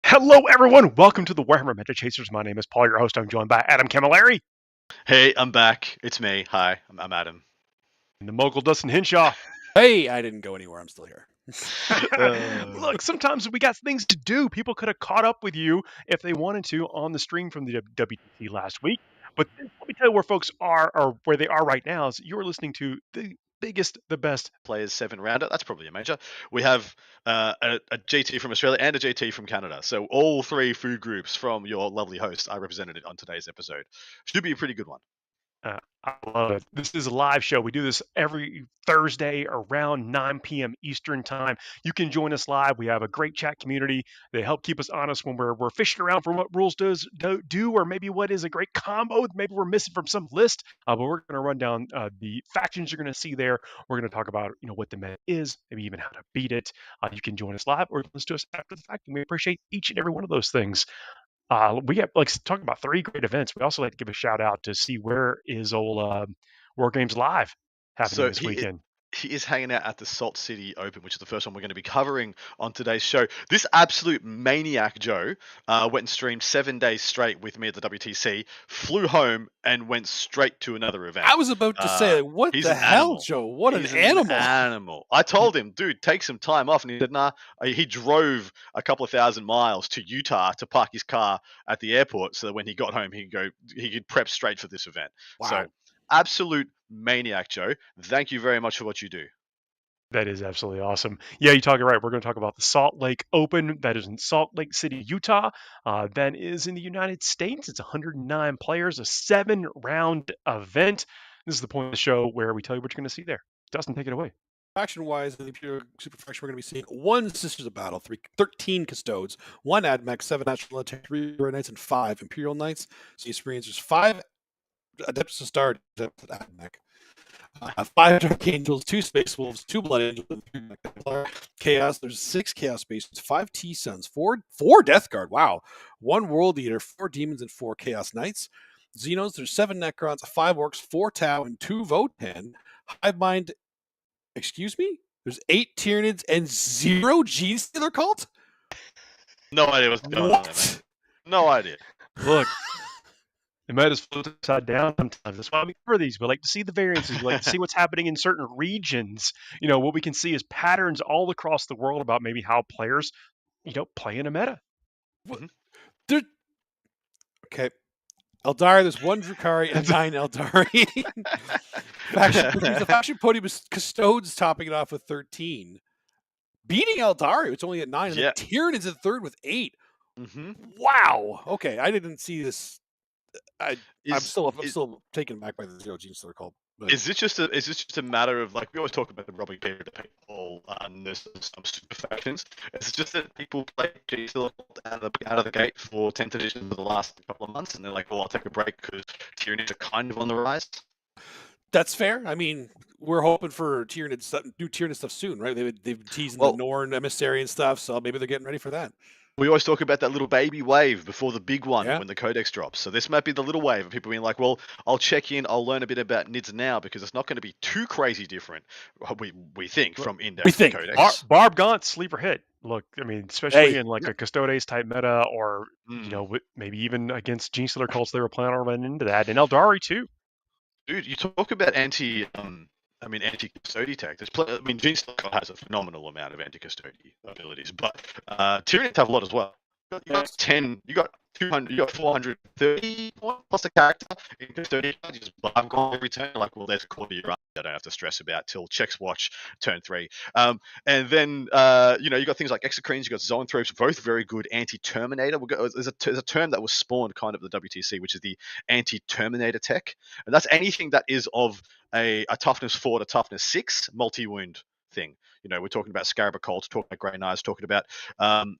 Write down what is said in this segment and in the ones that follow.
Hello, everyone. Welcome to the Warhammer Meta Chasers. My name is Paul, your host. I'm joined by Adam Camilleri. Hey, I'm back. It's me. Hi, I'm Adam. And the mogul Dustin Henshaw. Hey, I didn't go anywhere. I'm still here. Look, sometimes we got things to do. People could have caught up with you if they wanted to on the stream from the WTC last week. But let me tell you where folks are, or where they are right now, is you're listening to the biggest, the best Players 7 rounder. That's probably a major. We have a GT from Australia and a GT from Canada. So all three food groups from your lovely host are represented on today's episode. Should be a pretty good one. I love it. This is a live show. We do this every Thursday around 9 p.m. Eastern time. You can join us live. We have a great chat community. They help keep us honest when we're fishing around for what rules do, or maybe what is a great combo. Maybe we're missing from some list. But we're going to run down the factions you're going to see there. We're going to talk about what the meta is, maybe even how to beat it. You can join us live or listen to us after the fact, and we appreciate each and every one of those things. We have talking about 3 great events. We also like to give a shout out to see where is old War Games Live happening this weekend. He is hanging out at the Salt City Open, which is the first one we're going to be covering on today's show. This absolute maniac Joe went and streamed 7 days straight with me at the WTC, flew home, and went straight to another event. I was about to say, what the hell, Joe? What an animal. I told him, dude, take some time off. And he said, nah. He drove a couple of thousand miles to Utah to park his car at the airport so that when he got home, he could prep straight for this event. Wow. So, absolute maniac, Joe. Thank you very much for what you do. That is absolutely awesome. Yeah, you're talking right. We're going to talk about the Salt Lake Open. That is in Salt Lake City, Utah. That is in the United States. It's 109 players, a 7-round event. This is the point of the show where we tell you what you're going to see there. Dustin, take it away. Faction-wise, in the Imperial Super Faction, we're going to be seeing 1 Sisters of Battle, 13 Custodes, 1 AdMech, 7 National Military, 3 Hero Knights, and 5 Imperial Knights. So you experience there's 5 Adeptus to start, Adeptus to AdMech. 5 Dark Angels, 2 Space Wolves, 2 Blood Angels, and 3 Necrons. Chaos, there's 6 Chaos Spaces, 5 T-Suns, 4 Death Guard, wow. 1 World Eater, 4 Demons, and 4 Chaos Knights. Xenos, there's 7 Necrons, 5 Orcs, 4 Tau, and 2 Votan. Hive Mind, excuse me? There's 8 Tyranids and 0 Genestealer Cult? No idea what's going on there, man. No idea. Look. The meta's flipped upside down sometimes. That's why we cover these. We like to see the variances. We like to see what's happening in certain regions. What we can see is patterns all across the world about maybe how players, play in a meta. Mm-hmm. Okay. Eldari, there's 1 Dracari and 9 Eldari. The faction podium is Custodes topping it off with 13. Beating Eldari, it's only at 9. And then Tyranids at 3rd with 8. Mm-hmm. Wow. Okay, I didn't see this. I'm still taken back by the 0 Genestealer Cult. Is this just a matter of, like, we always talk about the robbing Peter to people and there's some super factions? It's just that people play Genestealer out of the gate for 10th edition for the last couple of months, and they're like, well, I'll take a break because Tyranids are kind of on the rise. That's fair. I mean, we're hoping for new Tyranid stuff soon, right? They've been teasing the Norn emissary and stuff, so maybe they're getting ready for that. We always talk about that little baby wave before the big one when the codex drops. So this might be the little wave of people being like, well, I'll check in, I'll learn a bit about NIDS now because it's not going to be too crazy different, we think, from Index and Codex. Barb Gaunt, sleeper hit. Look, I mean, especially in like a Custodes type meta or, maybe even against Genestealer cults, they were planning on running into that. And Eldari too. Dude, you talk about anti I mean, anti-custody tech. I mean, Gene Stockott has a phenomenal amount of anti-custody abilities, but Tyranids have a lot as well. You got 10, you got 200, you got 430 points plus a character in custodian. You just I've gone every turn. Like, well, there's a quarter of your run I don't have to stress about till checks watch turn 3. And then you know, you got things like Exocrines, you got Zoanthropes, both very good anti-terminator. There's a term that was spawned kind of at the WTC, which is the anti-terminator tech, and that's anything that is of a toughness 4 to toughness 6 multi-wound thing. You know, we're talking about Scarab Colts, talking about Grey Knights, talking about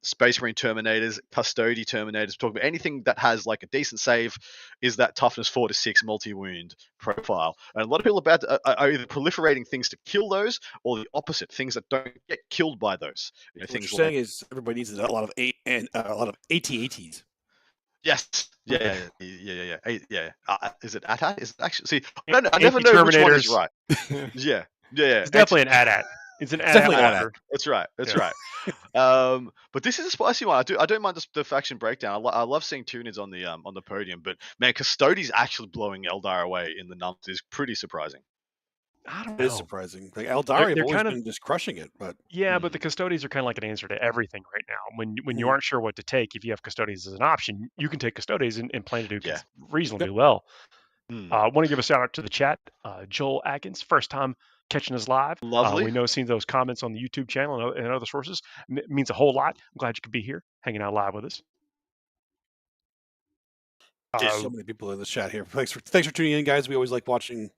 Space Marine Terminators, Custody Terminators, talking about anything that has like a decent save is that toughness 4 to 6 multi-wound profile. And a lot of people are either proliferating things to kill those or the opposite, things that don't get killed by those. You know, What things you're saying is everybody needs a lot of AT-ATs. Yes. Yeah. Is it AT-AT? Is it actually? See, I never know which one is right. Yeah. It's definitely an AT-AT. It's an AT-AT Definitely walker. That's right. That's Yeah. right. But this is a spicy one. I don't mind the faction breakdown. I love seeing Tyranids on the podium. But man, Custodes actually blowing Eldar away in the numbers is pretty surprising. I don't It is know. surprising. Like Eldari have They're always kind of- been just crushing it, but Yeah, but the Custodians are kind of like an answer to everything right now. When you aren't sure what to take, if you have Custodians as an option, you can take Custodians and plan to do Yeah. reasonably well. Mm. I want to give a shout out to the chat. Joel Atkins, first time catching us live. Lovely. We know seeing those comments on the YouTube channel and other sources means a whole lot. I'm glad you could be here, hanging out live with us. there's so many people in this chat here. Thanks for tuning in, guys. We always like watching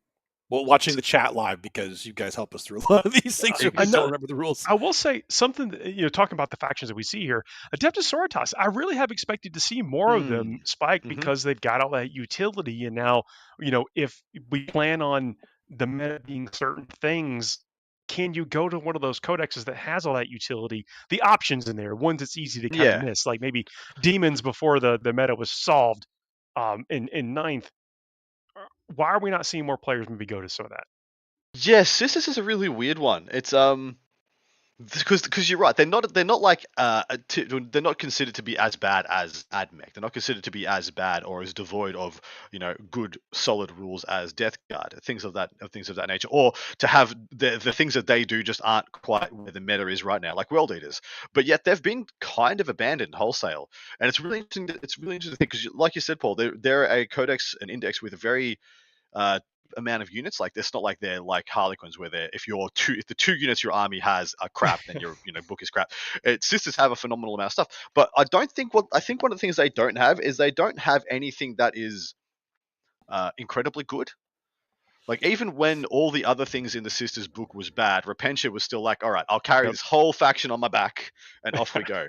the chat live because you guys help us through a lot of these things. So we don't remember the rules. I will say something, talking about the factions that we see here, Adeptus Sororitas, I really have expected to see more of them spike because they've got all that utility. And now, if we plan on the meta being certain things, can you go to one of those codexes that has all that utility? The options in there, ones that's easy to kind of miss, like maybe demons before the meta was solved in ninth. Why are we not seeing more players maybe go to some of that? Yes, this is a really weird one. It's because you're right. They're not like they're not considered to be as bad as AdMech. They're not considered to be as bad or as devoid of good solid rules as Death Guard, things of that nature, or to have the things that they do just aren't quite where the meta is right now, like World Eaters. But yet they've been kind of abandoned wholesale, and it's really interesting. It's really interesting because, like you said, Paul, they're a codex, an index with a very amount of units. Like, it's not like they're like Harlequins where if the 2 units your army has are crap, then your book is crap. Sisters have a phenomenal amount of stuff, but I think one of the things they don't have is they don't have anything that is incredibly good. Like, even when all the other things in the Sisters book was bad, Repentia was still like, all right, I'll carry this whole faction on my back and off we go.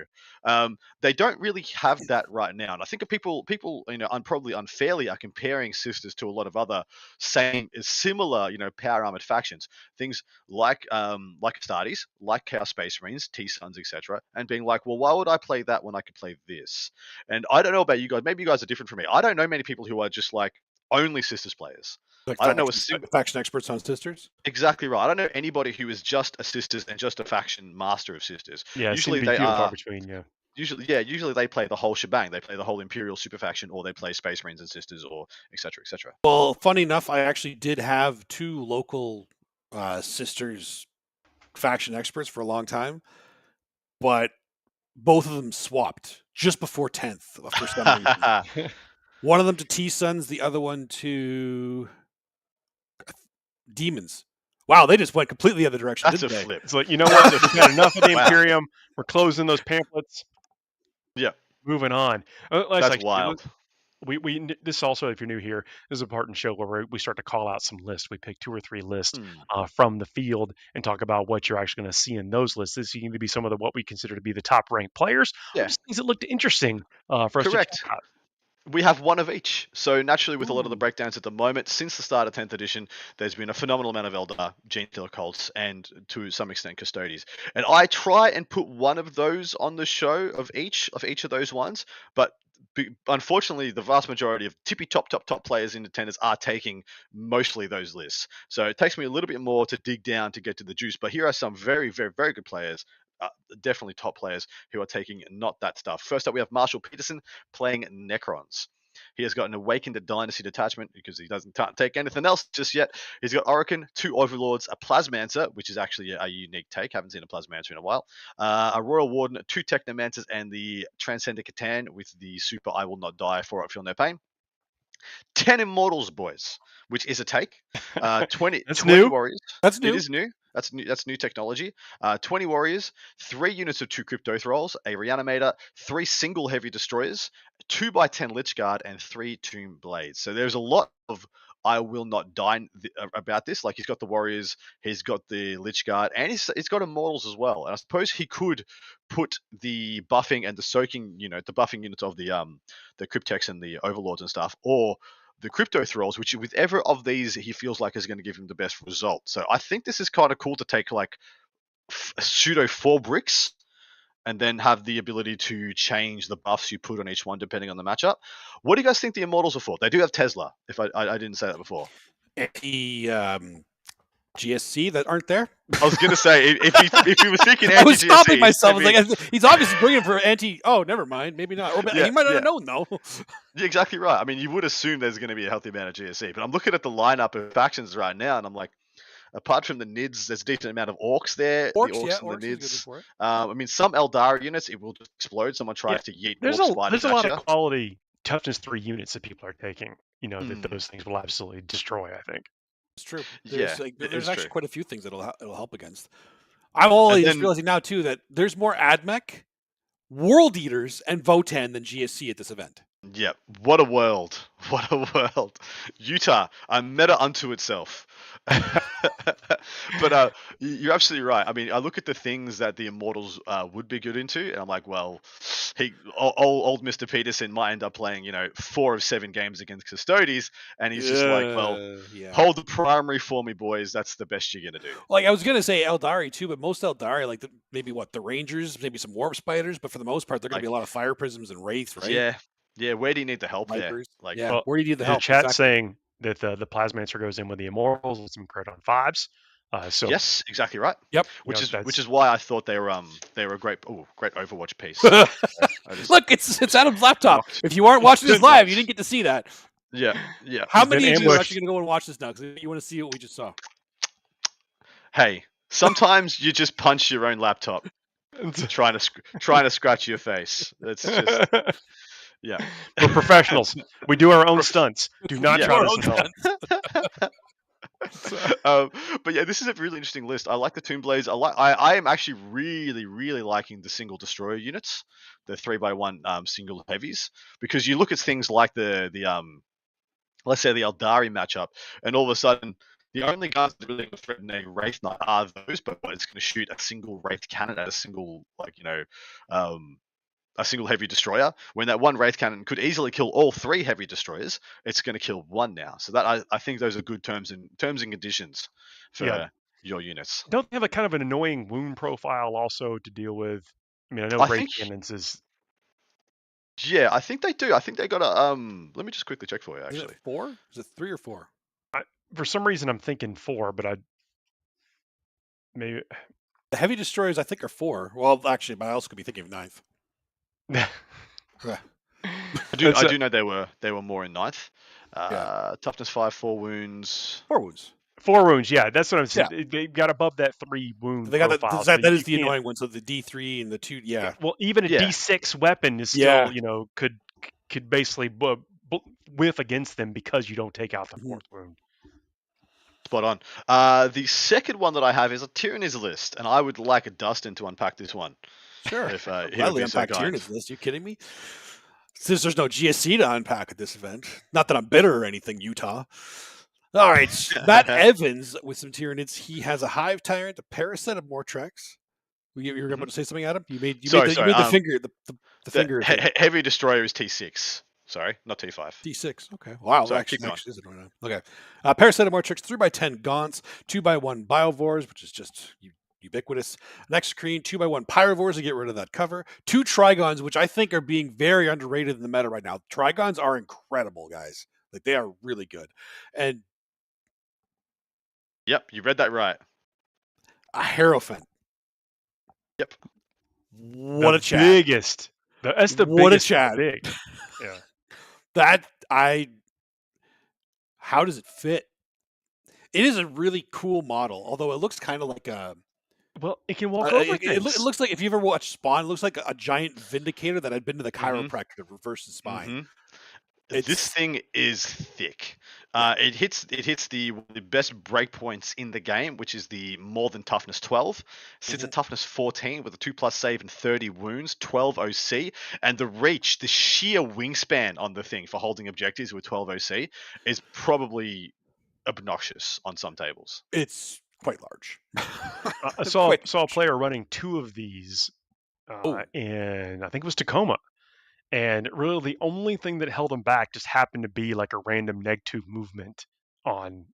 They don't really have that right now. And I think people, probably unfairly are comparing Sisters to a lot of other similar, power armored factions. Things like Astartes, like Chaos Space Marines, T-Suns, etc. And being like, well, why would I play that when I could play this? And I don't know about you guys. Maybe you guys are different from me. I don't know many people who are just like only Sisters players. Like I don't know a single faction experts on Sisters. Exactly right. I don't know anybody who is just a Sisters and just a faction master of Sisters. Yeah, usually they are far between. Yeah. Usually they play the whole shebang. They play the whole Imperial super faction, or they play Space Marines and Sisters, or etc. etc. Well, funny enough, I actually did have 2 local Sisters faction experts for a long time, but both of them swapped just before 10th for some reason. One of them to T-Suns, the other one to Demons. Wow, they just went completely the other direction. That's a didn't they? flip. It's like, you know what? We've had enough of the Imperium. We're closing those pamphlets. Yeah. Moving on. That's wild. We this also, if you're new here, this is a part in the show where we start to call out some lists. We pick 2 or 3 lists from the field and talk about what you're actually going to see in those lists. This can either be some of what we consider to be the top ranked players, or just things that looked interesting for us Correct. to check out. We have one of each. So naturally, with a lot of the breakdowns at the moment, since the start of 10th edition, there's been a phenomenal amount of Eldar, Gene Stealer Cults, and to some extent Custodes. And I try and put one of those on the show of each of those ones, but unfortunately, the vast majority of tippy top players in attendance are taking mostly those lists. So it takes me a little bit more to dig down to get to the juice. But here are some very, very, very good players. Definitely top players who are taking not that stuff. First up, we have Marshall Peterson playing Necrons. He has got an Awakened Dynasty detachment because he can't take anything else just yet. He's got Orokin, 2 Overlords, a Plasmancer, which is actually a unique take. Haven't seen a Plasmancer in a while. A Royal Warden, 2 Technomancers, and the Transcendent Catan with the super I Will Not Die, 4 Feel No Pain. 10 Immortals, boys, which is a take. 20 That's 20 new. Warriors. That's new. It is new. That's new technology. 20 Warriors, 3 units of 2 Crypto Thralls, a Reanimator, 3 single Heavy Destroyers, 2x10 Lich Guard, and 3 Tomb Blades. So there's a lot of I Will Not Die about this. Like, he's got the Warriors, he's got the Lich Guard, and he's got Immortals as well. And I suppose he could put the buffing and the soaking, the buffing units of the Cryptex and the Overlords and stuff, or the Crypto Thralls, which whichever of these he feels like is going to give him the best result. So I think this is kind of cool to take like pseudo 4 bricks and then have the ability to change the buffs you put on each one depending on the matchup. What do you guys think the Immortals are for? They do have Tesla, if I didn't say that before. The GSC that aren't there. I was going to say, if he was thinking I was anti-GSC, stopping myself. I was like, he's obviously bringing for anti. Oh, never mind. Maybe not. Or he might not have known though. You're exactly right. I mean, you would assume there's going to be a healthy amount of GSC, but I'm looking at the lineup of factions right now, and I'm like, apart from the Nids, there's a decent amount of Orcs there. Orcs, the Orcs and Orcs the is good Nids. for it. I mean, some Eldari units, it will just explode. Someone tries to yeet There's Orc a spiders lot at of you. quality toughness 3 units that people are taking. That those things will absolutely destroy. I think. It's true. Yeah, There's actually true. quite a few things it'll help against. I'm always realizing now too that there's more AdMech, World Eaters, and Votan than GSC at this event. Yeah, what a world. What a world. Utah, a meta unto itself. But you're absolutely right. I mean, I look at the things that the Immortals would be good into, and I'm like, well, old Mr. Peterson might end up playing, 4 of 7 games against Custodes, and he's just like, well, hold the primary for me, boys. That's the best you're going to do. Like, I was going to say Eldari too, but most Eldari, like maybe the Rangers, maybe some Warp Spiders, but for the most part, they're going to be a lot of Fire Prisms and Wraiths, right? Yeah. Where do you need the help Vipers. there? Like, well, where do you need the help? The chat saying that the Plasmancer goes in with the Immortals with some crit on 5s. So yes, exactly right. Yep. Which is why I thought they were a great Overwatch piece. Look, it's Adam's laptop. If you aren't watching this live, you didn't get to see that. Yeah. How many of you are actually going to go and watch this now? Because you want to see what we just saw. Hey, sometimes you just punch your own laptop, trying to scratch your face. It's just. Yeah, we're professionals. We do our own stunts. Do not try to but yeah, this is a really interesting list. I like the Tomb Blades. I am actually really, really liking the single destroyer units, the 3x1 single heavies, because you look at things like the let's say the Eldari matchup, and all of a sudden the only guns that really threaten a Wraith Knight are those, but it's going to shoot a single Wraith cannon at a single a single heavy destroyer. When that one Wraith cannon could easily kill all 3 heavy destroyers, it's going to kill 1 now. So that I think those are good terms and conditions for your units. Don't they have a kind of an annoying wound profile also to deal with? I mean, I know Wraith cannons is. Yeah, I think they do. I think they got a let me just quickly check for you. Actually, is it 4? Is it 3 or 4? For some reason, I'm thinking 4, but maybe the heavy destroyers I think are 4. Well, actually, but I also could be thinking of 9th. I do know they were more in 9th. Toughness 5, 4 wounds. 4 wounds. 4 wounds, yeah. That's what I'm saying. Yeah. They got above that 3 wound. They got that is the annoying one. So the D3 and the 2, Well, even a D6 weapon is still, could basically whiff against them because you don't take out the 4th wound. Spot on. The second one that I have is a Tyranids list, and I would like a Dustin to unpack this one. Sure. If gladly unpack Tyranids list. You kidding me? Since there's no GSC to unpack at this event. Not that I'm bitter or anything, Utah. All right. Matt Evans with some Tyranids. He has a Hive Tyrant, a Parasite of Mortrex. You were about to say something, Adam? You made the finger. The finger. Heavy Destroyer is T6. Sorry, not T5. T6. Okay. Wow. Sorry, actually is it right now? Okay. Parasite of Mortrex, 3x10 Gaunts, 2x1 Biovores, which is just ubiquitous. Next screen, 2x1 Pyrovores to get rid of that cover. 2 Trigons, which I think are being very underrated in the meta right now. Trigons are incredible, guys. Like, they are really good. And yep, you read that right. A Hierophant. Yep. What a chat. Biggest. That's the what biggest. A chat. Big. Yeah. That How does it fit? It is a really cool model, although it looks kind of like a. Well, it can walk over It things. looks like if you ever watched Spawn, it looks like a giant Vindicator that had been to the Mhm. chiropractor to reverse the spine. This thing is thick. It hits the best breakpoints in the game, which is the more than toughness 12. Sits at toughness 14 with a 2+ save and 30 wounds, 12 OC, and the reach, the sheer wingspan on the thing for holding objectives with 12 OC is probably obnoxious on some tables. It's quite large. I saw a player running 2 of these, and I think it was Tacoma. And really, the only thing that held them back just happened to be like a random neg2 movement on,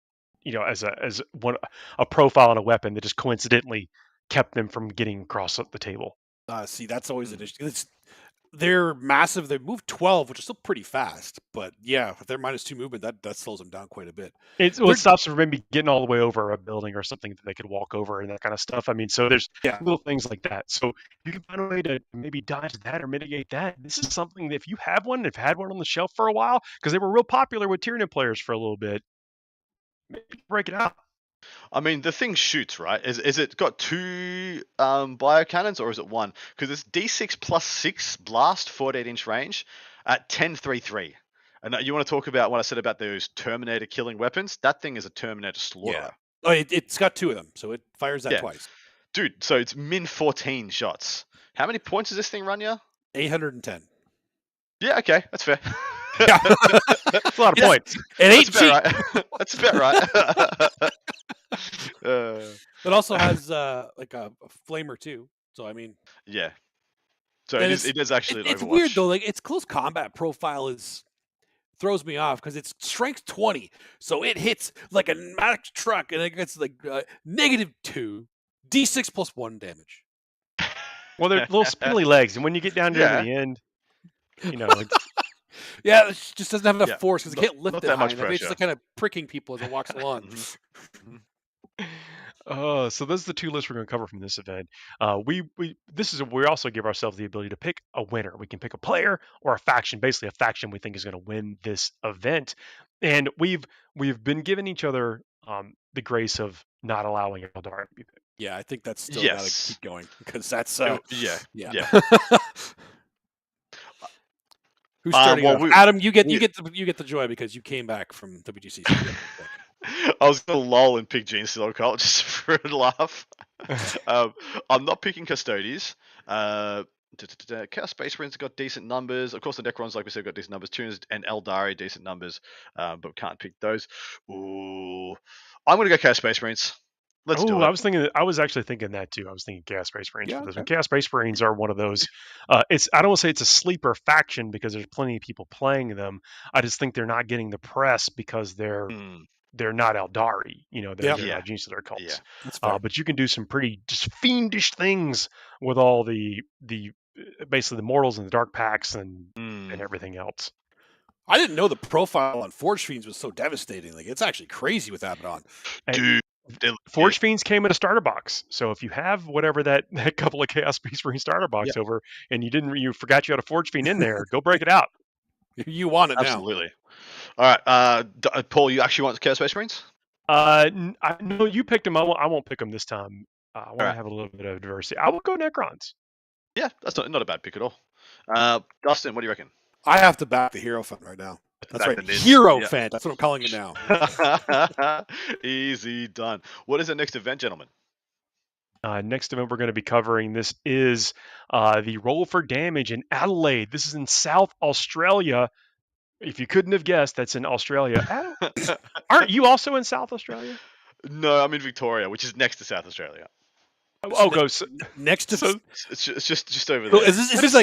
as a profile on a weapon that just coincidentally kept them from getting across the table. See, that's always an issue. They're massive. They move 12, which is still pretty fast. But yeah, if they're -2 movement, that slows them down quite a bit. It stops them from maybe getting all the way over a building or something that they could walk over and that kind of stuff. I mean, so there's little things like that. So you can find a way to maybe dodge that or mitigate that. This is something that if you have one, have had one on the shelf for a while, because they were real popular with Tyranid players for a little bit, maybe break it out. I mean, the thing shoots, right? Is it got 2 biocannons or is it 1? Because it's D6 + 6 blast, 48-inch range at 10.33. And you want to talk about what I said about those Terminator killing weapons? That thing is a Terminator slaughterer. Oh, it's got 2 of them, so it fires that twice. Dude, so it's min 14 shots. How many points does this thing run you? 810. Yeah, okay, that's fair. That's a lot of points. It ain't cheap. Right. That's about right. It also has like a flamer too. So I mean, yeah. So it is actually an Overwatch. It's weird though. Like its close combat profile throws me off because it's strength 20, so it hits like a Mack truck, and it gets like -2, D6 + 1 damage. Well, they're little spindly legs, and when you get down to the end, yeah, it just doesn't have enough force because it can't lift not it that high much enough. It's just like kind of pricking people as it walks along. So those are the 2 lists we're going to cover from this event. We also give ourselves the ability to pick a winner. We can pick a player or a faction, basically a faction we think is going to win this event. And we've been giving each other the grace of not allowing Eldari to be picked. Yeah, I think that's still got to keep going because that's yeah. Who's starting off? Adam, you get the joy because you came back from WGC. I was gonna lull and pick Gene Stealer Cult just for a laugh. I'm not picking Custodes. Chaos Space Marines got decent numbers. Of course, the Necrons, like we said, got decent numbers. Tunes and Eldari, decent numbers, but we can't pick those. Ooh, I'm gonna go Chaos Space Marines. Let's do it. I was actually thinking that too. I was thinking Chaos Space Marines for this one. Chaos Space Marines are one of those. I don't want to say it's a sleeper faction because there's plenty of people playing them. I just think they're not getting the press because they're not Eldari. They're not Gene Stealer cults. Yeah, but you can do some pretty just fiendish things with all the basically the mortals and the dark packs and everything else. I didn't know the profile on Forge Fiends was so devastating. Like it's actually crazy with Abaddon. Dude. Forge Fiends came in a starter box, so if you have whatever that couple of Chaos Space Marine starter box over, and you forgot you had a Forge Fiend in there, go break it out. You want it Absolutely. All right, Paul, you actually want the Chaos Space Marines? No, you picked them. I won't pick them this time. I want to have a little bit of diversity. I will go Necrons. Yeah, that's not a bad pick at all. Dustin, what do you reckon? I have to back the Hero Fund right now. That's right, Hero Fan. That's what I'm calling it now. Easy done. What is the next event, gentlemen? Next event we're going to be covering, this is the Roll for Damage in Adelaide. This is in South Australia. If you couldn't have guessed, that's in Australia. Aren't you also in South Australia? No, I'm in Victoria, which is next to South Australia. Next to it's just over there. Is this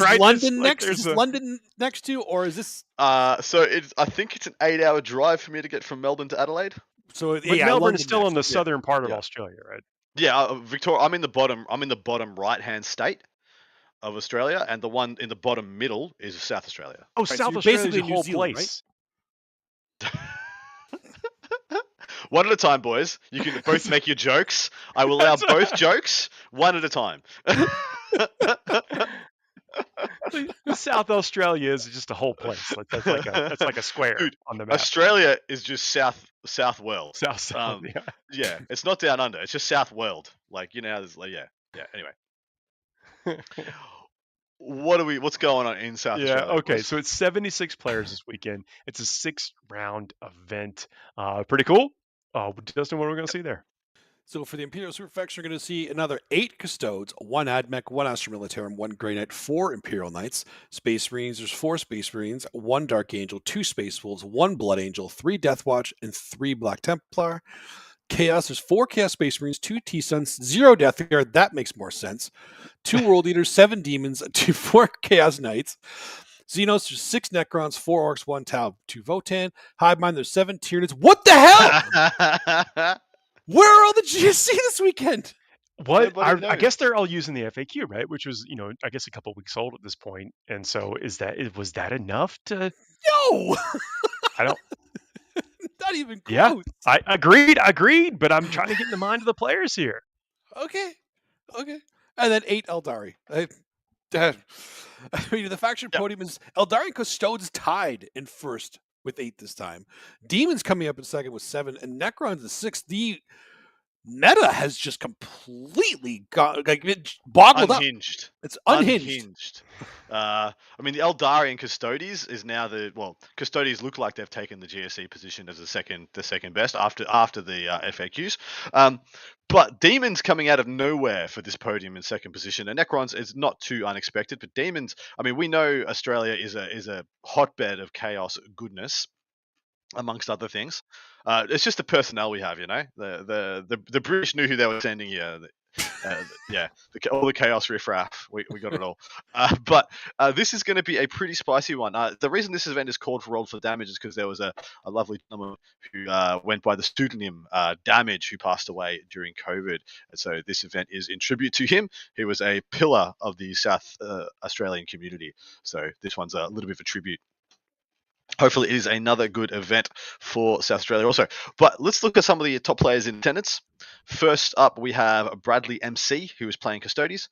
right? London next? Is this London next to, or is this? I think it's an 8-hour drive for me to get from Melbourne to Adelaide. So Melbourne London is still in the southern part of Australia, right? Yeah, Victoria. I'm in the bottom right-hand state of Australia, and the one in the bottom middle is South Australia. Oh, South Australia is the whole place. Right? One at a time, boys. You can both make your jokes. I will allow both jokes, one at a time. South Australia is just a whole place. Like that's like a square Dude, on the map. Australia is just south world. South, yeah. Yeah, it's not down under. It's just south world. Like there's like Anyway, what's going on in South Australia? Okay, so it's 76 players this weekend. It's a 6-round event. Pretty cool. Dustin, what are we going to see there? So for the Imperial Super Faction, we're going to see another 8 Custodes, 1 Admech, 1 Astra Militarum, 1 Grey Knight, 4 Imperial Knights. Space Marines, there's 4 Space Marines, 1 Dark Angel, 2 Space Wolves, 1 Blood Angel, 3 Death Watch, and 3 Black Templar. Chaos, there's 4 Chaos Space Marines, 2 T-Suns, 0 Death Guard, that makes more sense. 2 World Eaters, 7 Demons, 4 Chaos Knights. Xenos, there's 6 Necrons, 4 Orcs, 1 Tau, 2 Votan. Hive Mind, there's 7 Tyranids. What the hell? Where are all the GSC this weekend? What? I guess they're all using the FAQ, right? Which was, I guess a couple weeks old at this point. And so was that enough to? No, I don't. Not even close. Yeah, I agreed. But I'm trying to get in the mind of the players here. Okay, and then 8 Eldari. I mean, the faction podium is Eldari and Custodes tied in first with 8 this time. Demons coming up in second with 7, and Necrons in sixth. The meta has just completely got boggled unhinged. Up. It's unhinged. I mean, the Eldari and Custodes is now Custodes look like they've taken the GSE position as the second best after the FAQs. But Demons coming out of nowhere for this podium in second position, and Necrons is not too unexpected. But Demons, I mean, we know Australia is a hotbed of chaos goodness, amongst other things. It's just the personnel we have, The British knew who they were sending here. All the chaos riffraff, we got it all. But this is going to be a pretty spicy one. The reason this event is called for Roll for Damage is because there was a lovely gentleman who went by the pseudonym Damage, who passed away during COVID. And so this event is in tribute to him. He was a pillar of the South Australian community. So this one's a little bit of a tribute. Hopefully it is another good event for South Australia also. But let's look at some of the top players in attendance. First up, we have Bradley MC, who is playing Custodes.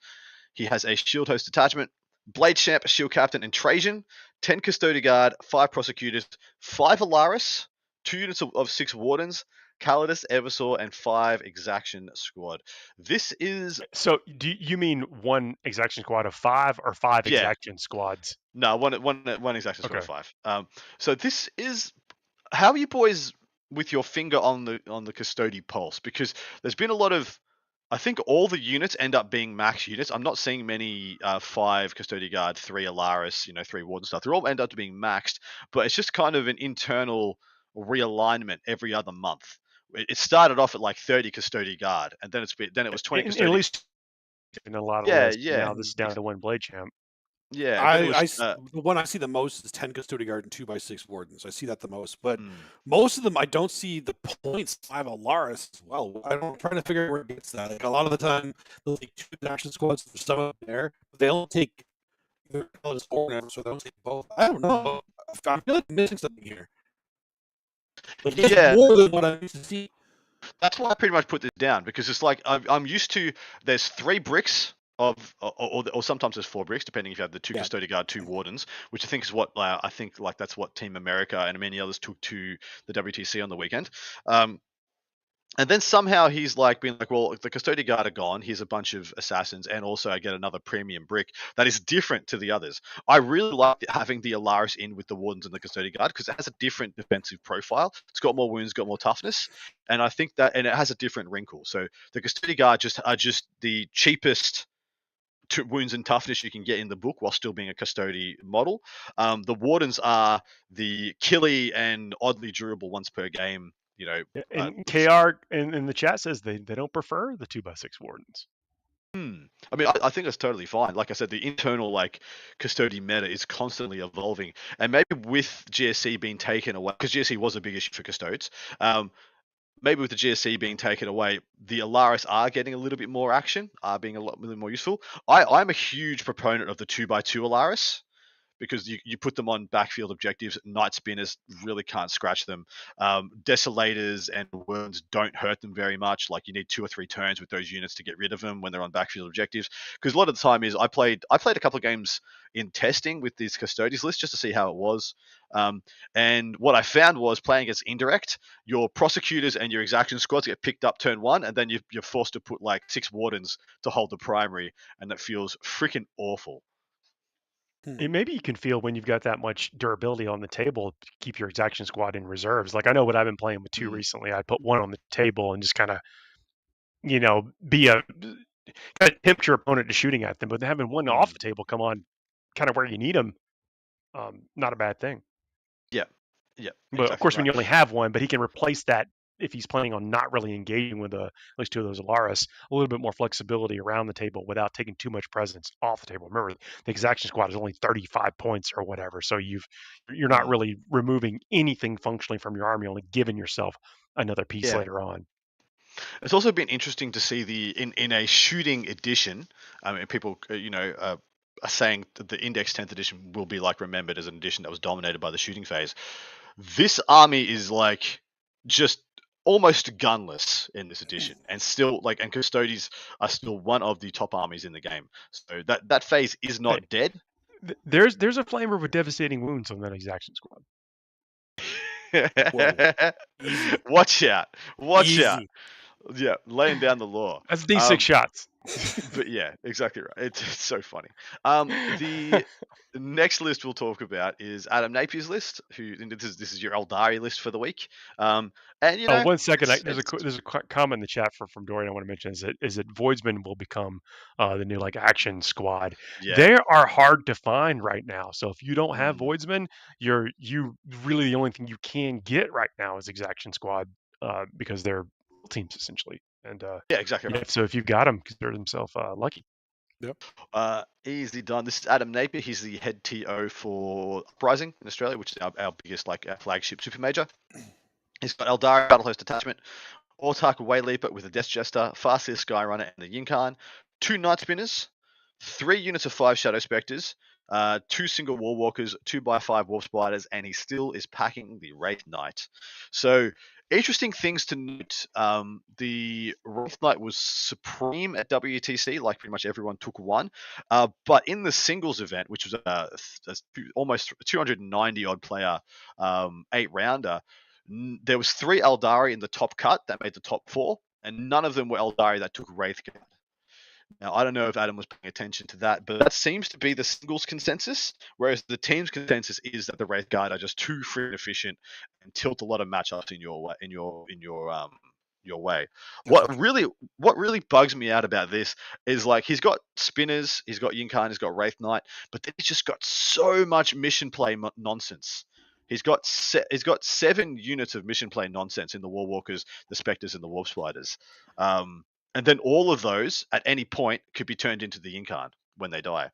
He has a Shield Host Detachment, Blade Champ, Shield Captain, and Trajan, 10 Custody Guard, 5 Prosecutors, 5 Alaris, 2 units of 6 Wardens, Calidus, Eversaw, and 5 Exaction Squad. This is... So do you mean 1 Exaction Squad of 5 or 5 Exaction Squads? No, one Exaction Squad of 5. So this is... How are you boys with your finger on the Custody pulse? Because there's been a lot of... I think all the units end up being max units. I'm not seeing many 5 Custody Guard, 3 Alaris, 3 Warden stuff. They all end up being maxed, but it's just kind of an internal realignment every other month. It started off at like 30 Custody Guard, and then it was 20 Custody. At least in a lot of ways. Now this is down to 1 Blade Champ. Yeah, the one I see the most is 10 Custody Guard and 2x6 Wardens. I see that the most, but most of them I don't see the points. 5 Alaris as well. I'm trying to figure out where it gets that. Like a lot of the time, they'll take 2 action squads. There's some up there, but they don't take either Calidus or Never, so they don't take both. I don't know. I feel like I'm missing something here. Like, more than what I used to see. That's why I pretty much put this down, because it's like I'm used to. There's 3 bricks or sometimes there's 4 bricks, depending if you have the 2 Custody Guard, 2 Wardens, which I think is what that's what Team America and many others took to the WTC on the weekend. And then somehow he's like being like, well, the Custody Guard are gone. Here's a bunch of assassins, and also I get another premium brick that is different to the others. I really like having the Alaris in with the Wardens and the Custody Guard because it has a different defensive profile. It's got more wounds, got more toughness, and I think that, and it has a different wrinkle. So the Custody Guard are just the cheapest wounds and toughness you can get in the book while still being a Custody model. The Wardens are the killy and oddly durable once per game. And KR in the chat says they don't prefer the 2x6 Wardens. I mean, I think that's totally fine. Like I said, the internal Custody meta is constantly evolving, and maybe with GSC being taken away, because GSC was a big issue for Custodes. Maybe with the GSC being taken away, the Alaris are getting a little bit more action, are being a little more useful. I'm a huge proponent of the 2x2 Alaris, because you put them on backfield objectives. Night Spinners really can't scratch them. Desolators and Wounds don't hurt them very much. Like, you need 2 or 3 turns with those units to get rid of them when they're on backfield objectives. Because a lot of the time I played a couple of games in testing with these Custodians lists just to see how it was. And what I found was, playing against Indirect, your Prosecutors and your Exaction squads get picked up turn 1, and then you're forced to put like 6 Wardens to hold the primary, and that feels freaking awful. Maybe you can feel when you've got that much durability on the table to keep your Exaction squad in reserves. Like, I know what I've been playing with 2 recently. I put 1 on the table and just kind of, be a kind of tempt your opponent to shooting at them, but having 1 off the table come on kind of where you need them, not a bad thing. Yeah. But of course, when you only have 1, but he can replace that if he's planning on not really engaging with at least 2 of those Alaris, a little bit more flexibility around the table without taking too much presence off the table. Remember, the Exaction squad is only 35 points or whatever, so you're not really removing anything functionally from your army, only giving yourself another piece later on. It's also been interesting to see in a shooting edition. I mean, people are saying that the Index 10th edition will be like remembered as an edition that was dominated by the shooting phase. This army is like just almost gunless in this edition, and still and Custodians are still one of the top armies in the game. So that phase is not dead. There's a flamer with devastating wounds on that Exaction squad. Watch out! Out! Yeah, laying down the law. That's D6 shots. But yeah, exactly right. It's so funny. The next list we'll talk about is Adam Napier's list. This is your Eldari list for the week. And 1 second. There's a comment in the chat from Dorian I want to mention is that Voidsman will become the new action squad. Yeah. They are hard to find right now. So if you don't have Voidsman, you really, the only thing you can get right now is Exaction squad because they're teams essentially. And yeah, exactly right. So if you've got them, consider themselves lucky. Yep. Easily done. This is Adam Napier. He's the head TO for Uprising in Australia, which is our biggest our flagship super major. He's got Eldari Battle Host Attachment, Autark Wayleaper with a Death Jester, Farseer Skyrunner, and a Yinkan, 2 Night Spinners, 3 units of 5 Shadow Spectres, 2 single War Walkers, 2x5 Wolf Spiders, and he still is packing the Wraith Knight. So interesting things to note. The Wraith Knight was supreme at WTC, like pretty much everyone took 1. But in the singles event, which was almost 290 odd player 8-rounder, there was 3 Eldari in the top cut that made the top 4, and none of them were Eldari that took Wraithguard. Now, I don't know if Adam was paying attention to that, but that seems to be the singles consensus, whereas the team's consensus is that the Wraithguard are just too free and efficient and tilt a lot of matchups in your way. What really bugs me out about this is he's got Spinners, he's got Yinkan, he's got Wraith Knight, but then he's just got so much mission play nonsense. He's got 7 units of mission play nonsense in the War Walkers, the Spectres, and the Wolf Spiders. And then all of those at any point could be turned into the Yinkan when they die.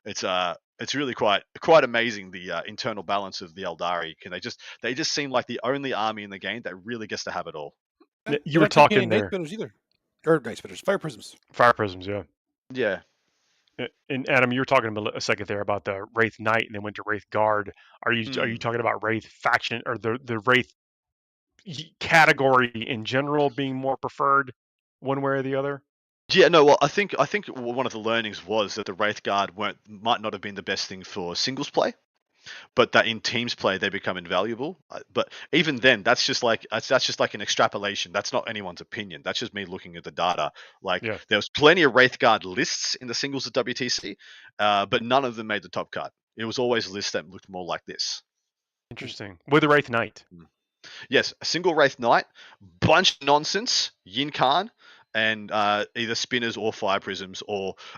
It's really quite amazing, the internal balance of the Eldari. They just seem like the only army in the game that really gets to have it all. You were talking there. Night Spinners either. Or Night Spinners, Fire Prisms. Fire Prisms, yeah. Yeah. And Adam, you were talking a second there about the Wraith Knight and then went to Wraith Guard. Are you talking about Wraith faction or the Wraith category in general being more preferred one way or the other? Yeah, no. Well, I think one of the learnings was that the Wraith Guard might not have been the best thing for singles play, but that in teams play they become invaluable. But even then, that's just like an extrapolation. That's not anyone's opinion. That's just me looking at the data. There was plenty of Wraith Guard lists in the singles at WTC, but none of them made the top cut. It was always lists that looked more like this. Interesting. With the Wraith Knight. Yes, a single Wraith Knight, bunch of nonsense, Yinkan, and either Spinners or Fire Prisms,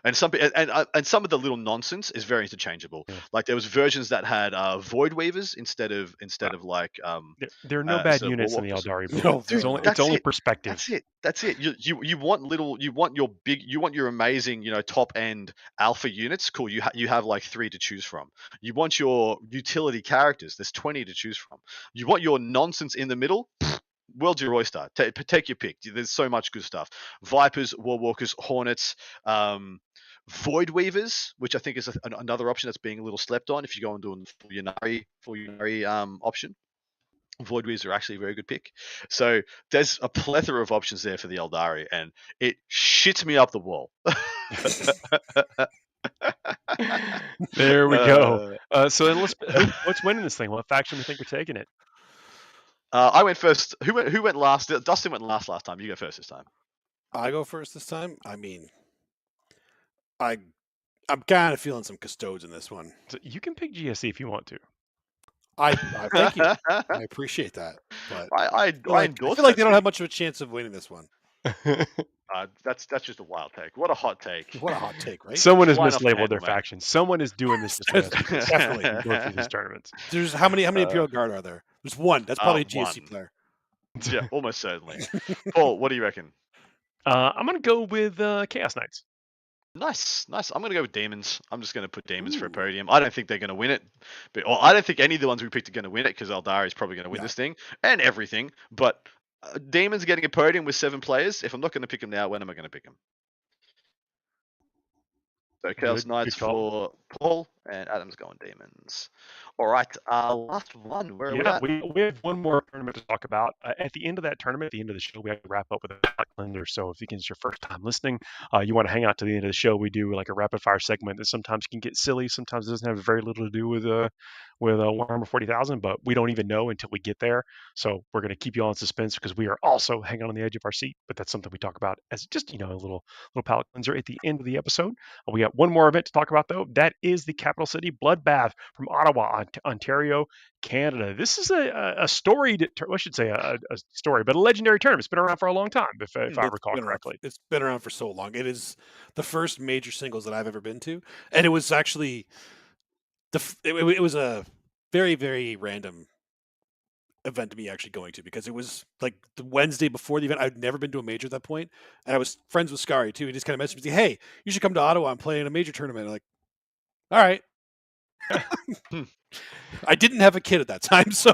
and some of the little nonsense is very interchangeable. Yeah. Like there was versions that had Void Weavers instead of there are no bad units in the Eldari book. No, it's only perspective. That's it. You want your amazing top end alpha units. Cool. You have like 3 to choose from. You want your utility characters. There's 20 to choose from. You want your nonsense in the middle. World's your oyster. Take your pick. There's so much good stuff. Vipers, Warwalkers, Hornets, Void Weavers, which I think is another option that's being a little slept on if you go and do a full Yunari option. Void Weavers are actually a very good pick. So there's a plethora of options there for the Eldari, and it shits me up the wall. There we go. So what's winning this thing? What faction do you think are taking it? I went first. Who went last? Dustin went last time. You go first this time. I go first this time. I mean, I'm kind of feeling some custodes in this one. So you can pick GSC if you want to. I thank you. I appreciate that. But I feel like they don't have much of a chance of winning this one. That's just a wild take. What a hot take. What a hot take, right? Someone has mislabeled their faction. Someone is doing this to us. Definitely go through these tournaments. There's how many Imperial Guard are there? There's one. That's probably a GSC player. Yeah, almost certainly. Paul, what do you reckon? I'm gonna go with Chaos Knights. Nice. I'm going to go with Demons. I'm just going to put Demons for a podium. I don't think they're going to win it. I don't think any of the ones we picked are going to win it because Eldari is probably going to win this thing and everything. But Demons getting a podium with 7 players. If I'm not going to pick them now, when am I going to pick them? So Chaos Knights for Paul and Adam's going Demons. All right, last one. Where are we at? We have one more tournament to talk about. At the end of that tournament, at the end of the show, we have to wrap up with a palate cleanser. So if it's your first time listening, you want to hang out to the end of the show, we do like a rapid fire segment that sometimes can get silly. Sometimes it doesn't have very little to do with Warhammer 40,000, but we don't even know until we get there. So we're going to keep you all in suspense because we are also hanging on the edge of our seat. But that's something we talk about as just a little palate cleanser at the end of the episode. We got one more event to talk about though. That is the capital city Bloodbath from Ottawa, Ontario, Canada. This is a storied, I should say a story, but a legendary tournament. It's been around for a long time, if I recall correctly. It's been around for so long. It is the first major singles that I've ever been to, and it was actually it was a very, very random event to me actually going to because it was like the Wednesday before the event. I'd never been to a major at that point, and I was friends with Scary too. He just kind of messaged me, "Hey, you should come to Ottawa. I'm playing a major tournament." I'm like, all right. I didn't have a kid at that time, so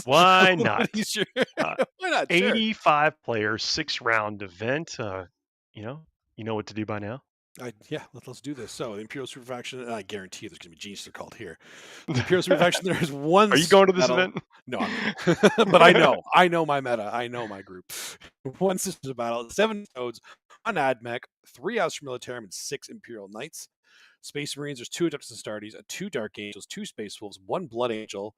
why not? Why not? 85 players, 6-round event. You know what to do by now. Let's do this. So the Imperial Super Faction, and I guarantee there's going to be geniuses called here. The Imperial Super Faction, there is one. Are you going to this event? No, I'm not. But I know my meta. I know my group. One Sisters of Battle, 7 Toads, 1 AdMech, 3 Austrian Militarium, and 6 Imperial Knights. Space Marines, there's 2 Adeptus Astartes, 2 Dark Angels, 2 Space Wolves, 1 Blood Angel,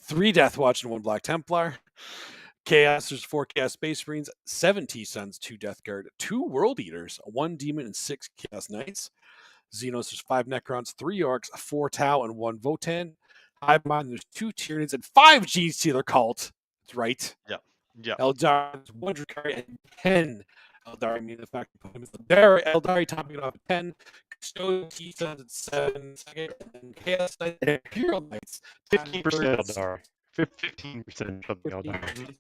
3 Death Watch, and 1 Black Templar. Chaos, there's 4 Chaos Space Marines, 7 T-Suns, 2 Death Guard, 2 World Eaters, 1 Demon, and 6 Chaos Knights. Xenos, there's 5 Necrons, 3 Orcs, 4 Tau, and 1 Votan. Hive Mind, there's 2 Tyranids, and 5 Gene Stealer Cult. That's right. Yeah. Eldari, 1 Dracari, and 10 Eldari. I mean, the fact that Eldari topping it off at 10. Custodian T-Suns at 7, second, and Chaos Knights and Imperial Knights. 15% Eldari. 15% of the Eldari.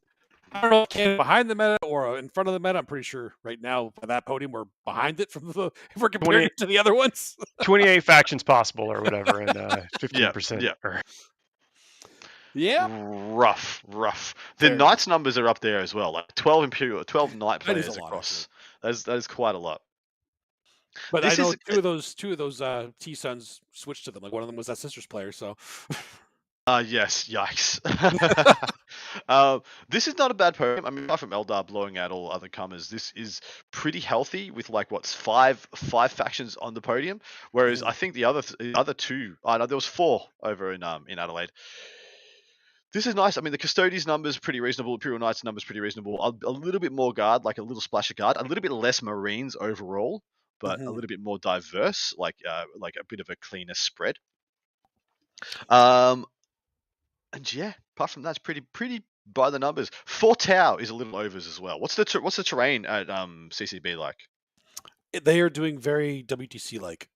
I don't know if Canada behind the meta or in front of the meta. I'm pretty sure right now by that podium we're behind it from if we're comparing it to the other ones. 28 factions possible or whatever, and 15%. Yeah. Rough. The Knights numbers are up there as well. Like 12 Knight players across. That is quite a lot. But I know two of those T-Suns switched to them. Like one of them was that Sisters player, so yes, yikes. This is not a bad podium. I mean, apart from Eldar blowing out all other comers, this is pretty healthy with like five factions on the podium. Whereas I think the other two, there was 4 over in Adelaide. This is nice. I mean, the Custodies numbers pretty reasonable. Imperial Knights numbers pretty reasonable. A little bit more guard, like a little splash of guard. A little bit less Marines overall, but a little bit more diverse, like a bit of a cleaner spread. And yeah, apart from that, it's pretty by the numbers. 4 Tau is a little overs as well. What's the terrain at CCB like? They are doing very WTC like.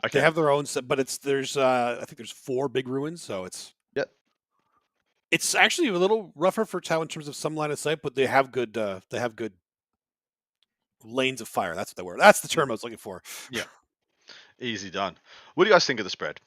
Okay. They have their own, but there's I think there's 4 big ruins, so it's. It's actually a little rougher for Tau in terms of some line of sight, but they have good lanes of fire. That's the word. That's the term I was looking for. Yeah. Easy done. What do you guys think of the spread?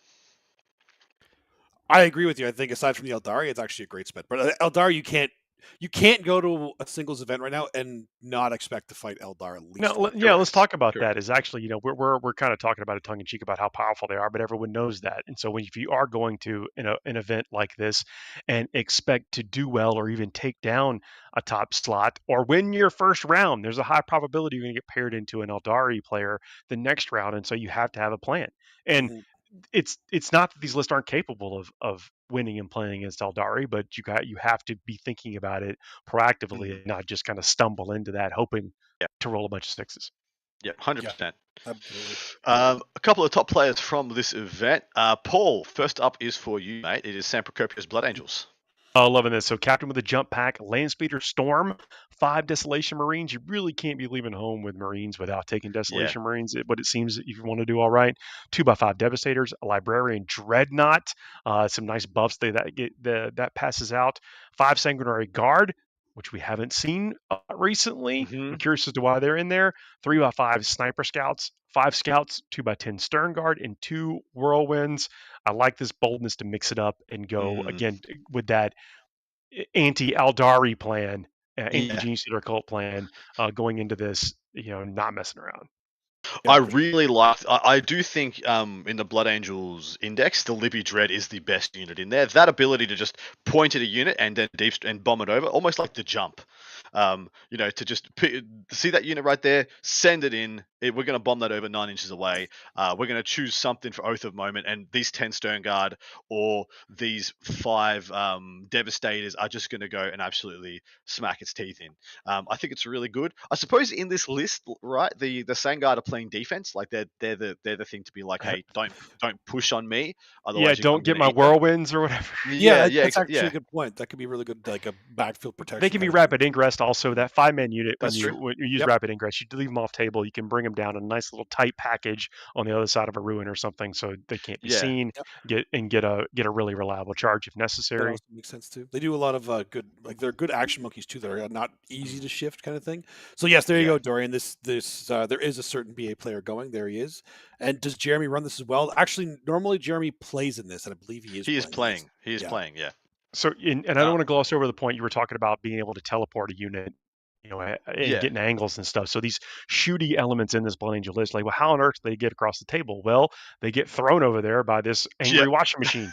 I agree with you. I think aside from the Eldari, it's actually a great spread. But Eldari, you can't You can't go to a singles event right now and not expect to fight Eldar at least. No, once. yeah, let's talk about Correct. that. Is actually, we're kind of talking about it tongue in cheek about how powerful they are, but everyone knows that. And so, if you are going to an event like this and expect to do well or even take down a top slot or win your first round, there's a high probability you're going to get paired into an Eldari player the next round, and so you have to have a plan. And Mhm. it's not that these lists aren't capable of winning and playing against Eldari, but you have to be thinking about it proactively and not just kind of stumble into that hoping Yeah. to roll a bunch of sixes. Yeah, 100%. Absolutely. A couple of top players from this event. Paul, first up is for you, mate. It is Sam Procopio's Blood Angels. Oh, loving this. So, captain with a jump pack, land speeder Storm, 5 Desolation Marines. You really can't be leaving home with Marines without taking Desolation Marines, but it seems if you want to do all right. 2x5 Devastators, a Librarian Dreadnought, some nice buffs that passes out. 5 Sanguinary Guard, which we haven't seen recently. I'm curious as to why they're in there. 3x5 Sniper Scouts, 5 Scouts, 2x10 Stern Guard, and 2 Whirlwinds. I like this boldness to mix it up and go again with that anti-Eldari plan, anti-Gene Stealer cult plan going into this, not messing around. I really liked. I do think in the Blood Angels index, the Libby Dread is the best unit in there. That ability to just point at a unit and then and bomb it over, almost like the jump. To just see that unit right there, send it in. We're going to bomb that over 9 inches away. We're going to choose something for Oath of Moment, and these 10 Stern Guard or these 5 Devastators are just going to go and absolutely smack its teeth in. I think it's really good. I suppose in this list, right, the Sangard are playing defense, like they're the thing to be like, hey, don't push on me. Otherwise, don't get my Whirlwinds or whatever. That's actually a good point. That could be really good, like a backfield protection. They can be rapid ingress also. That 5-man unit, when you use rapid ingress, you leave them off table. You can bring them down in a nice little tight package on the other side of a ruin or something, so they can't be seen. Get a really reliable charge if necessary. That also makes sense too. They do a lot of good, like they're good action monkeys too. They're not easy to shift kind of thing. So yes, there you go, Dorian. This there is a certain BA player going. There he is. And does Jeremy run this as well? Actually, normally Jeremy plays in this, and I believe he is. He is playing. Yeah. So, and I don't want to gloss over the point you were talking about being able to teleport a unit, and getting angles and stuff. So these shooty elements in this Blood Angel list, like, well, how on earth do they get across the table? Well, they get thrown over there by this angry washing machine.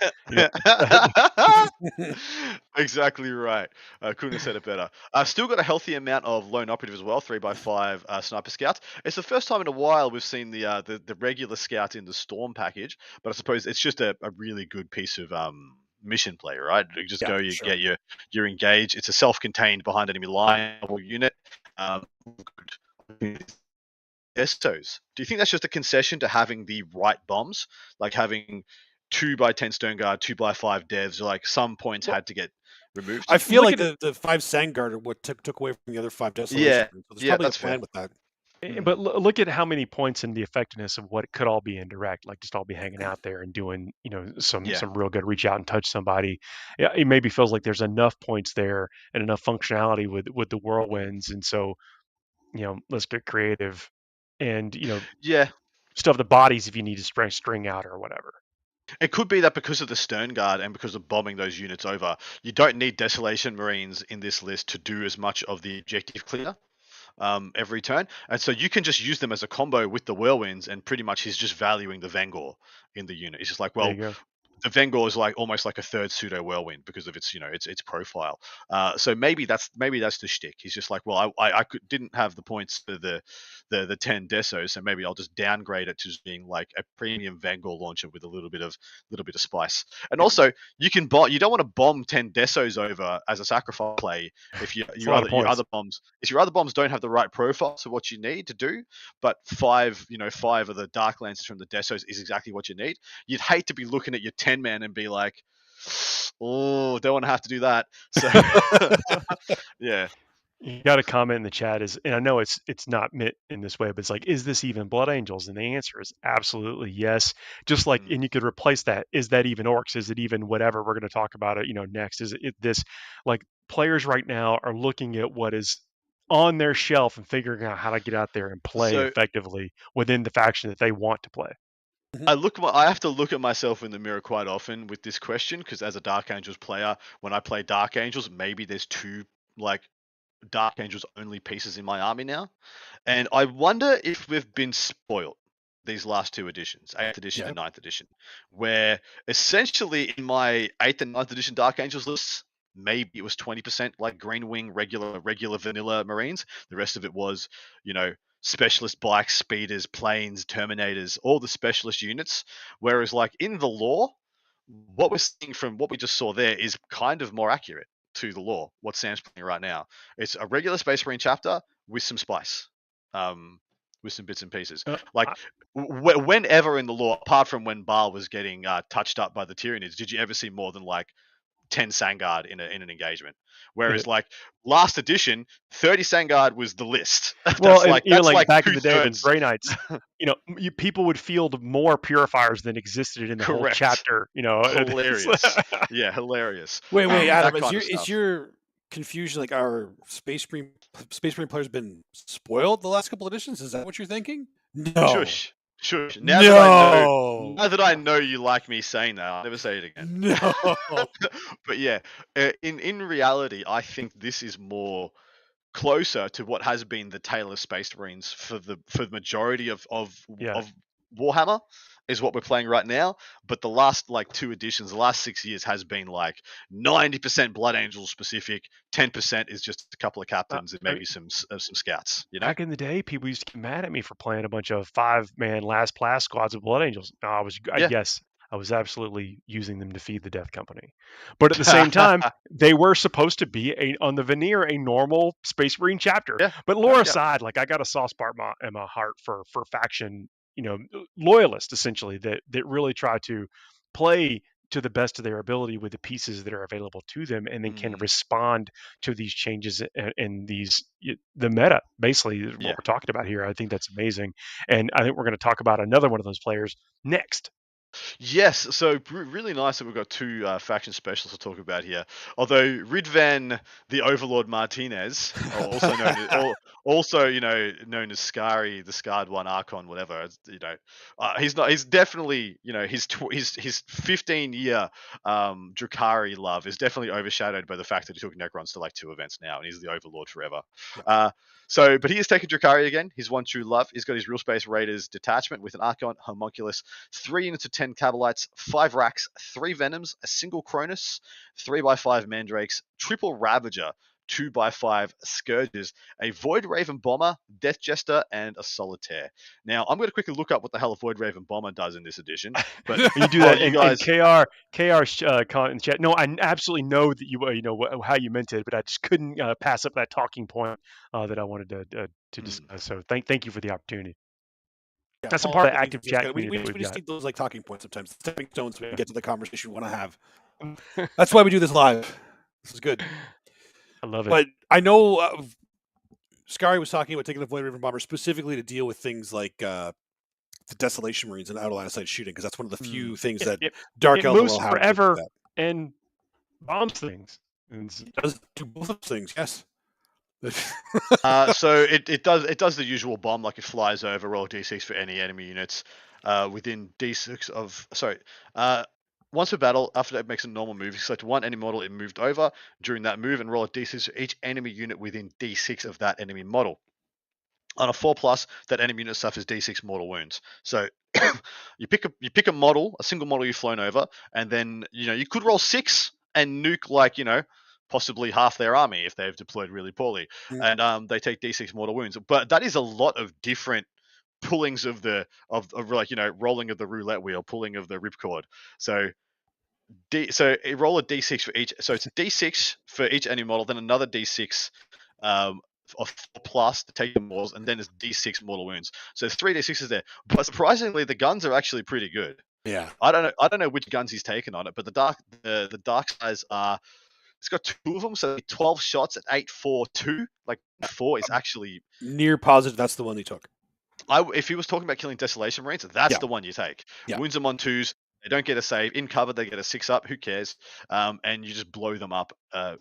Exactly right. Couldn't have said it better. I've still got a healthy amount of lone operative as well, 3x5 sniper scouts. It's the first time in a while we've seen the regular scouts in the storm package, but I suppose it's just a really good piece of mission play, right? You just get your engage. It's a self-contained behind enemy line unit. Estos. Do you think that's just a concession to having the right bombs, like having 2x10 Stone Guard, 2x5 devs, or like some points had to get removed? I feel like the 5 Sangard are what took away from the other 5 Desolation. Yeah, so there's probably a plan with that. But look at how many points in the effectiveness of what it could all be indirect, like just all be hanging out there and doing, some real good reach out and touch somebody. Yeah, it maybe feels like there's enough points there and enough functionality with the whirlwinds, and so, let's get creative, and stuff the bodies if you need to string out or whatever. It could be that because of the Stern Guard and because of bombing those units over, you don't need Desolation Marines in this list to do as much of the objective clear every turn, and so you can just use them as a combo with the Whirlwinds, and pretty much he's just valuing the Vengor in the unit. He's just like, well, the Vengor is like almost like a third pseudo Whirlwind because of its its profile. So maybe that's the shtick. He's just like, well, I didn't have the points for the 10 Desos, so maybe I'll just downgrade it to just being like a premium Vengor launcher with a little bit of spice. And also, you don't want to bomb 10 Desos over as a sacrifice play if your other bombs don't have the right profile. So what you need to do, but 5 of the Dark Lancers from the Desos is exactly what you need. You'd hate to be looking at your 10-man and be like, oh, don't want to have to do that. So yeah. You got a comment in the chat and I know it's not meant in this way, but it's like, is this even Blood Angels? And the answer is absolutely yes. Just like, and you could replace that. Is that even Orcs? Is it even whatever? We're going to talk about it, next. Is it this? Like, players right now are looking at what is on their shelf and figuring out how to get out there and play effectively within the faction that they want to play. I have to look at myself in the mirror quite often with this question, because as a Dark Angels player, when I play Dark Angels, maybe there's 2 like Dark Angels only pieces in my army now, and I wonder if we've been spoiled these last two editions, 8th edition and 9th edition, where essentially in my 8th and 9th edition Dark Angels lists, maybe it was 20% like Green Wing, regular vanilla Marines. The rest of it was, specialist bikes, speeders, planes, Terminators, all the specialist units. Whereas like in the lore, what we're seeing from what we just saw there is kind of more accurate to the lore, what Sam's playing right now. It's a regular Space Marine chapter with some spice. With some bits and pieces. Whenever in the lore, apart from when Baal was getting touched up by the Tyranids, did you ever see more than like 10 Sangard in an engagement? Whereas like last edition, 30 Sangard was the list. Well, like back in the day when Grey Knights, people would field more purifiers than existed in the whole chapter. Hilarious. Yeah, hilarious. Wait, Adam, is your confusion like our Space Marine players been spoiled the last couple editions? Is that what you're thinking? No. Shush. Now that I know you like me saying that, I'll never say it again. No. But yeah, in reality, I think this is more closer to what has been the tale of Space Marines for the majority of Warhammer is what we're playing right now. But the last like 2 editions, the last 6 years has been like 90% Blood Angels specific, 10% is just a couple of captains and maybe some scouts. Back in the day, people used to get mad at me for playing a bunch of 5-man last class squads of Blood Angels. No, I was absolutely using them to feed the Death Company. But at the same time, they were supposed to be on the veneer a normal Space Marine chapter. Yeah. But lore aside, like I got a soft spot in my heart for faction, loyalists essentially that really try to play to the best of their ability with the pieces that are available to them, and then can respond to these changes in the meta. Basically, what we're talking about here. I think that's amazing, and I think we're going to talk about another one of those players next. Yes, so really nice that we've got 2 faction specialists to talk about here. Although Ridvan, the Overlord Martinez, also known as Scary, the Scarred One, Archon, whatever. He's definitely his 15-year Dracari love is definitely overshadowed by the fact that he took Necrons to like 2 events now, and he's the Overlord forever. But he has taken Dracari again. His one true love. He's got his Real Space Raiders detachment with an Archon, Homunculus, 3 units of 10 Cabalites, 5 Racks, 3 Venoms, a single Cronus, 3x5 Mandrakes, triple Ravager, 2x5 Scourges, a Void Raven Bomber, Death Jester, and a Solitaire. Now, I'm going to quickly look up what the hell a Void Raven Bomber does in this edition. But you do that in KR comment in chat. No, I absolutely know that you how you meant it, but I just couldn't pass up that talking point that I wanted to discuss. So thank you for the opportunity. Yeah, that's a part of the active chat we community. We just need those like talking points sometimes, stepping stones so we can get to the conversation we want to have. That's why we do this live. This is good. I love it. But I know Scary was talking about taking the Void Raven Bomber specifically to deal with things like the Desolation Marines and out-of-line of sight shooting, because that's one of the few things that Dark Elder will have forever and bombs things. It does do both of those things, yes. So it does the usual bomb, like it flies over, roll d6 for any enemy units within d6 of once per battle, after it makes a normal move, you select one enemy model it moved over during that move and roll a d6 for each enemy unit within d6 of that enemy model. On a 4+, that enemy unit suffers d6 mortal wounds. So you pick a model, a single model you've flown over, and then you could roll 6 and nuke possibly half their army if they've deployed really poorly, and they take d6 mortal wounds. But that is a lot of different pullings of rolling of the roulette wheel, pulling of the ripcord. So roll a d6 for each. So it's a d6 for each enemy model, then another d6 of 4+ to take the mortals, and then it's d6 mortal wounds. So there's 3 d6s there. But surprisingly, the guns are actually pretty good. Yeah. I don't know which guns he's taken on it, but the dark size are. It's got 2 of them, so 12 shots at 8.42. Like 4 is actually near positive. That's the one he took. If he was talking about killing Desolation Marines, that's the one you take. Wounds them on 2s. They don't get a save. In cover, they get a 6 up. Who cares? And you just blow them up. And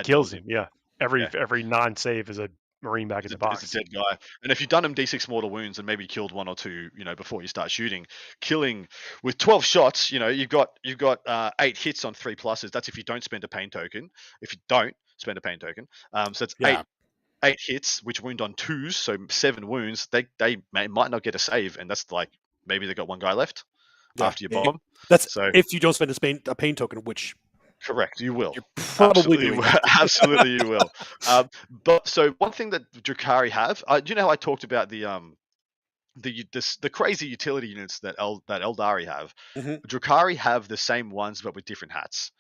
kills him. Yeah. Every non-save is a Marine back in the box. It's a dead guy. And if you've done him d6 mortal wounds and maybe killed 1 or 2, before you start shooting, killing with 12 shots, you've got 8 hits on 3+. That's if you don't spend a pain token. If you don't, spend a pain token. So it's Yeah. 8 hits, which wound on 2s, so 7 wounds. They might not get a save, and that's like maybe they got one guy left after you bomb them. That's So if you don't spend a pain token, which correct, you will. you're probably doing. Absolutely, you will. But so one thing that Dracari have, do you know how I talked about the crazy utility units that Eldari have? Mhm. Dracari have the same ones but with different hats.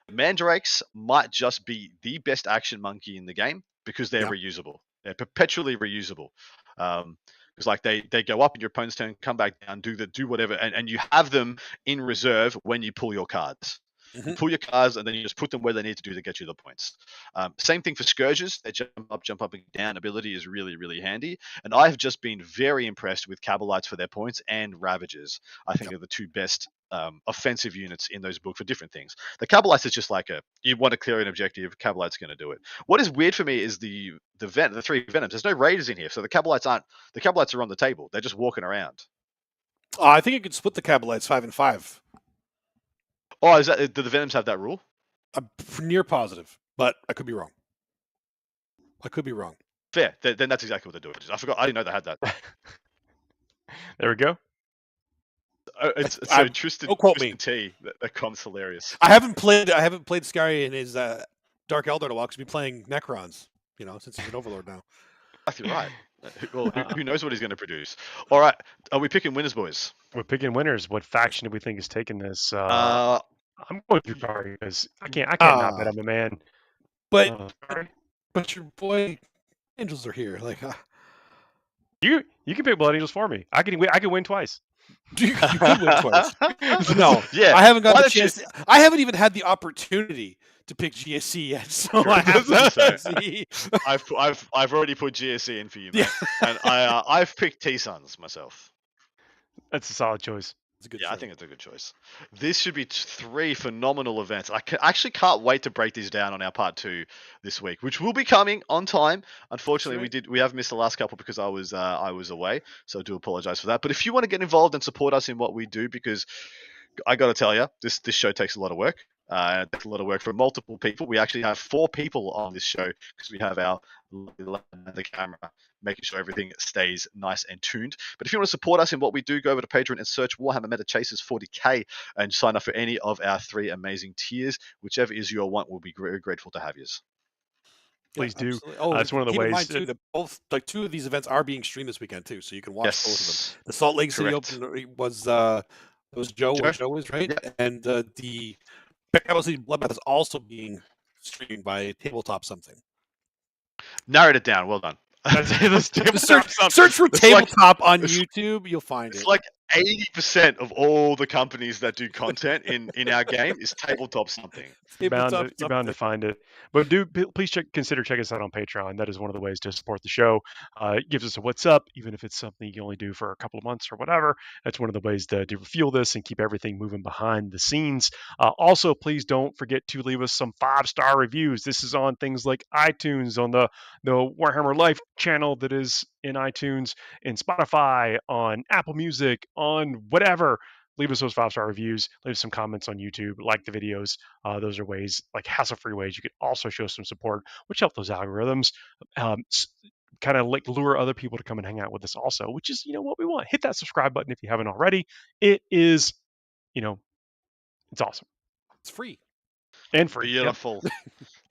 Mandrakes might just be the best action monkey in the game because they're reusable. They're perpetually reusable. Because like they go up in your opponent's turn, come back down, do whatever, and you have them in reserve when you pull your cards. You pull your cards and then you just put them where they need to do to get you the points. Same thing for Scourges. Their jump up and down ability is really, really handy. And I have just been very impressed with Cabalites for their points and Ravagers. I think they're the two best offensive units in those books for different things. The Cabalites is just like you want to clear an objective, Cabalite's going to do it. What is weird for me is the 3 Venoms. There's no Raiders in here, so the Cabalites are on the table. They're just walking around. I think you could split the Cabalites 5 and 5. Oh, do the Venoms have that rule? I'm near positive, but I could be wrong. Fair. Then that's exactly what they're doing. I forgot. I didn't know they had that. There we go. So Tristan, don't quote Tristan me. T. That com's hilarious. I haven't played Scary in his Dark Eldar in a while because he's been playing Necrons. Since he's an Overlord now. Exactly right. Well, who knows what he's going to produce? All right, are we picking winners, boys? We're picking winners. What faction do we think is taking this? I'm going Dracari because I can't not bet I'm a man. But your boy Angels are here. Like you can pick Blood Angels for me. I can win twice. You could win twice. No, yeah, I haven't got the chance. I haven't even had the opportunity to pick GSC yet, so I have to see. I've already put GSC in for you, man. And I've picked T-Suns myself. That's a solid choice. I think it's a good choice. This should be 3 phenomenal events. I actually can't wait to break these down on our part 2 this week, which will be coming on time. Unfortunately, we have missed the last couple because I was away, so I do apologize for that. But if you want to get involved and support us in what we do, because I got to tell you, this show takes a lot of work. It takes a lot of work for multiple people. We actually have 4 people on this show because we have our the camera making sure everything stays nice and tuned. But if you want to support us in what we do, go over to Patreon and search Warhammer Meta Chasers 40K and sign up for any of our 3 amazing tiers. Whichever is your want, we'll be very grateful to have you. Please do. Oh, that's one of the keep ways. In mind too, that both 2 of these events are being streamed this weekend too, so you can watch both of them. The Salt Lake City Open was Joe. Where Joe is, right? Yeah. And the Capital City Bloodbath is also being streamed by Tabletop something. Narrowed it down. Well done. Search for Tabletop on YouTube. You'll find it. It's like 80% of all the companies that do content in our game is Tabletop something. You're bound to find it. But please consider checking us out on Patreon. That is one of the ways to support the show. It gives us a what's up, even if it's something you can only do for a couple of months or whatever. That's one of the ways to fuel this and keep everything moving behind the scenes. Also, please don't forget to leave us some 5-star reviews. This is on things like iTunes, on the Warhammer Life channel that is in iTunes, in Spotify, on Apple Music, on whatever. Leave us those 5-star reviews. Leave us some comments on YouTube. Like the videos. Those are ways, like hassle-free ways. You could also show some support, which help those algorithms kind of like lure other people to come and hang out with us also, which is, what we want. Hit that subscribe button if you haven't already. It is, it's awesome. It's free. And free. Beautiful. Yep.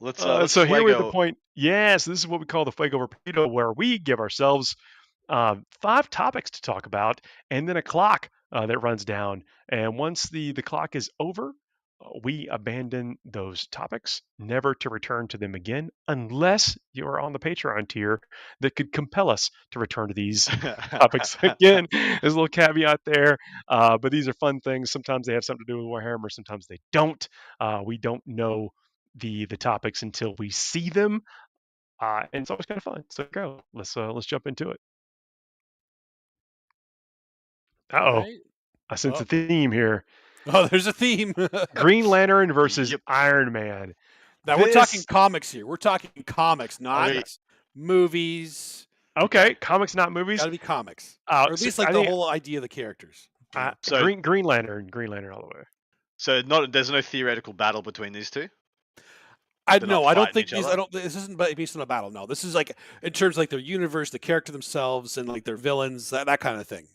Let's so here we're at the point. Yes, this is what we call the Fuego Torpedo, where we give ourselves 5 topics to talk about, and then a clock that runs down. And once the clock is over, we abandon those topics, never to return to them again, unless you are on the Patreon tier that could compel us to return to these topics again. There's a little caveat there, but these are fun things. Sometimes they have something to do with Warhammer, sometimes they don't. We don't know the topics until we see them, and it's always kind of fun. So go, let's jump into it. Right. I sense a theme here. Oh, there's a theme. Green Lantern versus Iron Man. Now we're talking comics here. We're talking comics, not movies. Okay, comics, not movies. Gotta be comics, or at least the whole idea of the characters. So Green Lantern all the way. So there's no theoretical battle between these two. I They're not no, I don't fighting think each these. other? I don't. This isn't based on a battle. No, this is like in terms of like their universe, the character themselves, and like their villains, that kind of thing.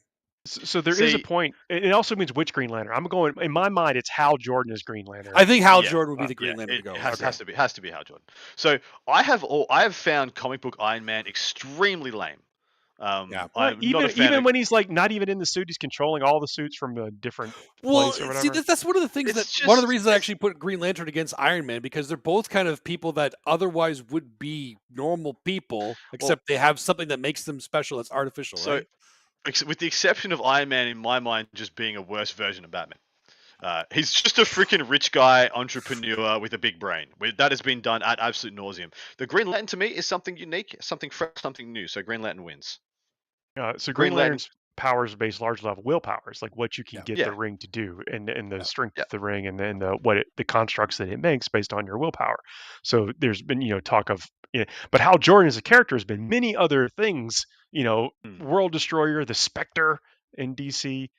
So there is a See, point. It also means which Green Lantern. I'm going in my mind. It's Hal Jordan as Green Lantern. I think Hal yeah, Jordan would be the Green Lantern it to go. has, Okay. has to be Hal Jordan. So I have found comic book Iron Man extremely lame. Yeah. I'm not a even fan even of. when he's like not even in the suit, he's controlling all the suits from a different Well, place or see, whatever. that's one of the things It's that one of the just- reasons I it's- actually put Green Lantern against Iron Man because they're both kind of people that otherwise would be normal people, except they have something that makes them special. That's artificial, So, right? with the exception of Iron Man, in my mind, just being a worse version of Batman. He's just a freaking rich guy, entrepreneur with a big brain. That has been done at absolute nauseum. The Green Lantern to me is something unique, something fresh, something new. So Green Lantern wins. So Green Green Lantern's powers are based largely off willpower. It's like what you can get Yeah. the ring to do, and the strength Yeah. of the ring, and then the constructs that it makes based on your willpower. So there's been talk of but Hal Jordan as a character has been many other things. World Destroyer, the Spectre in DC.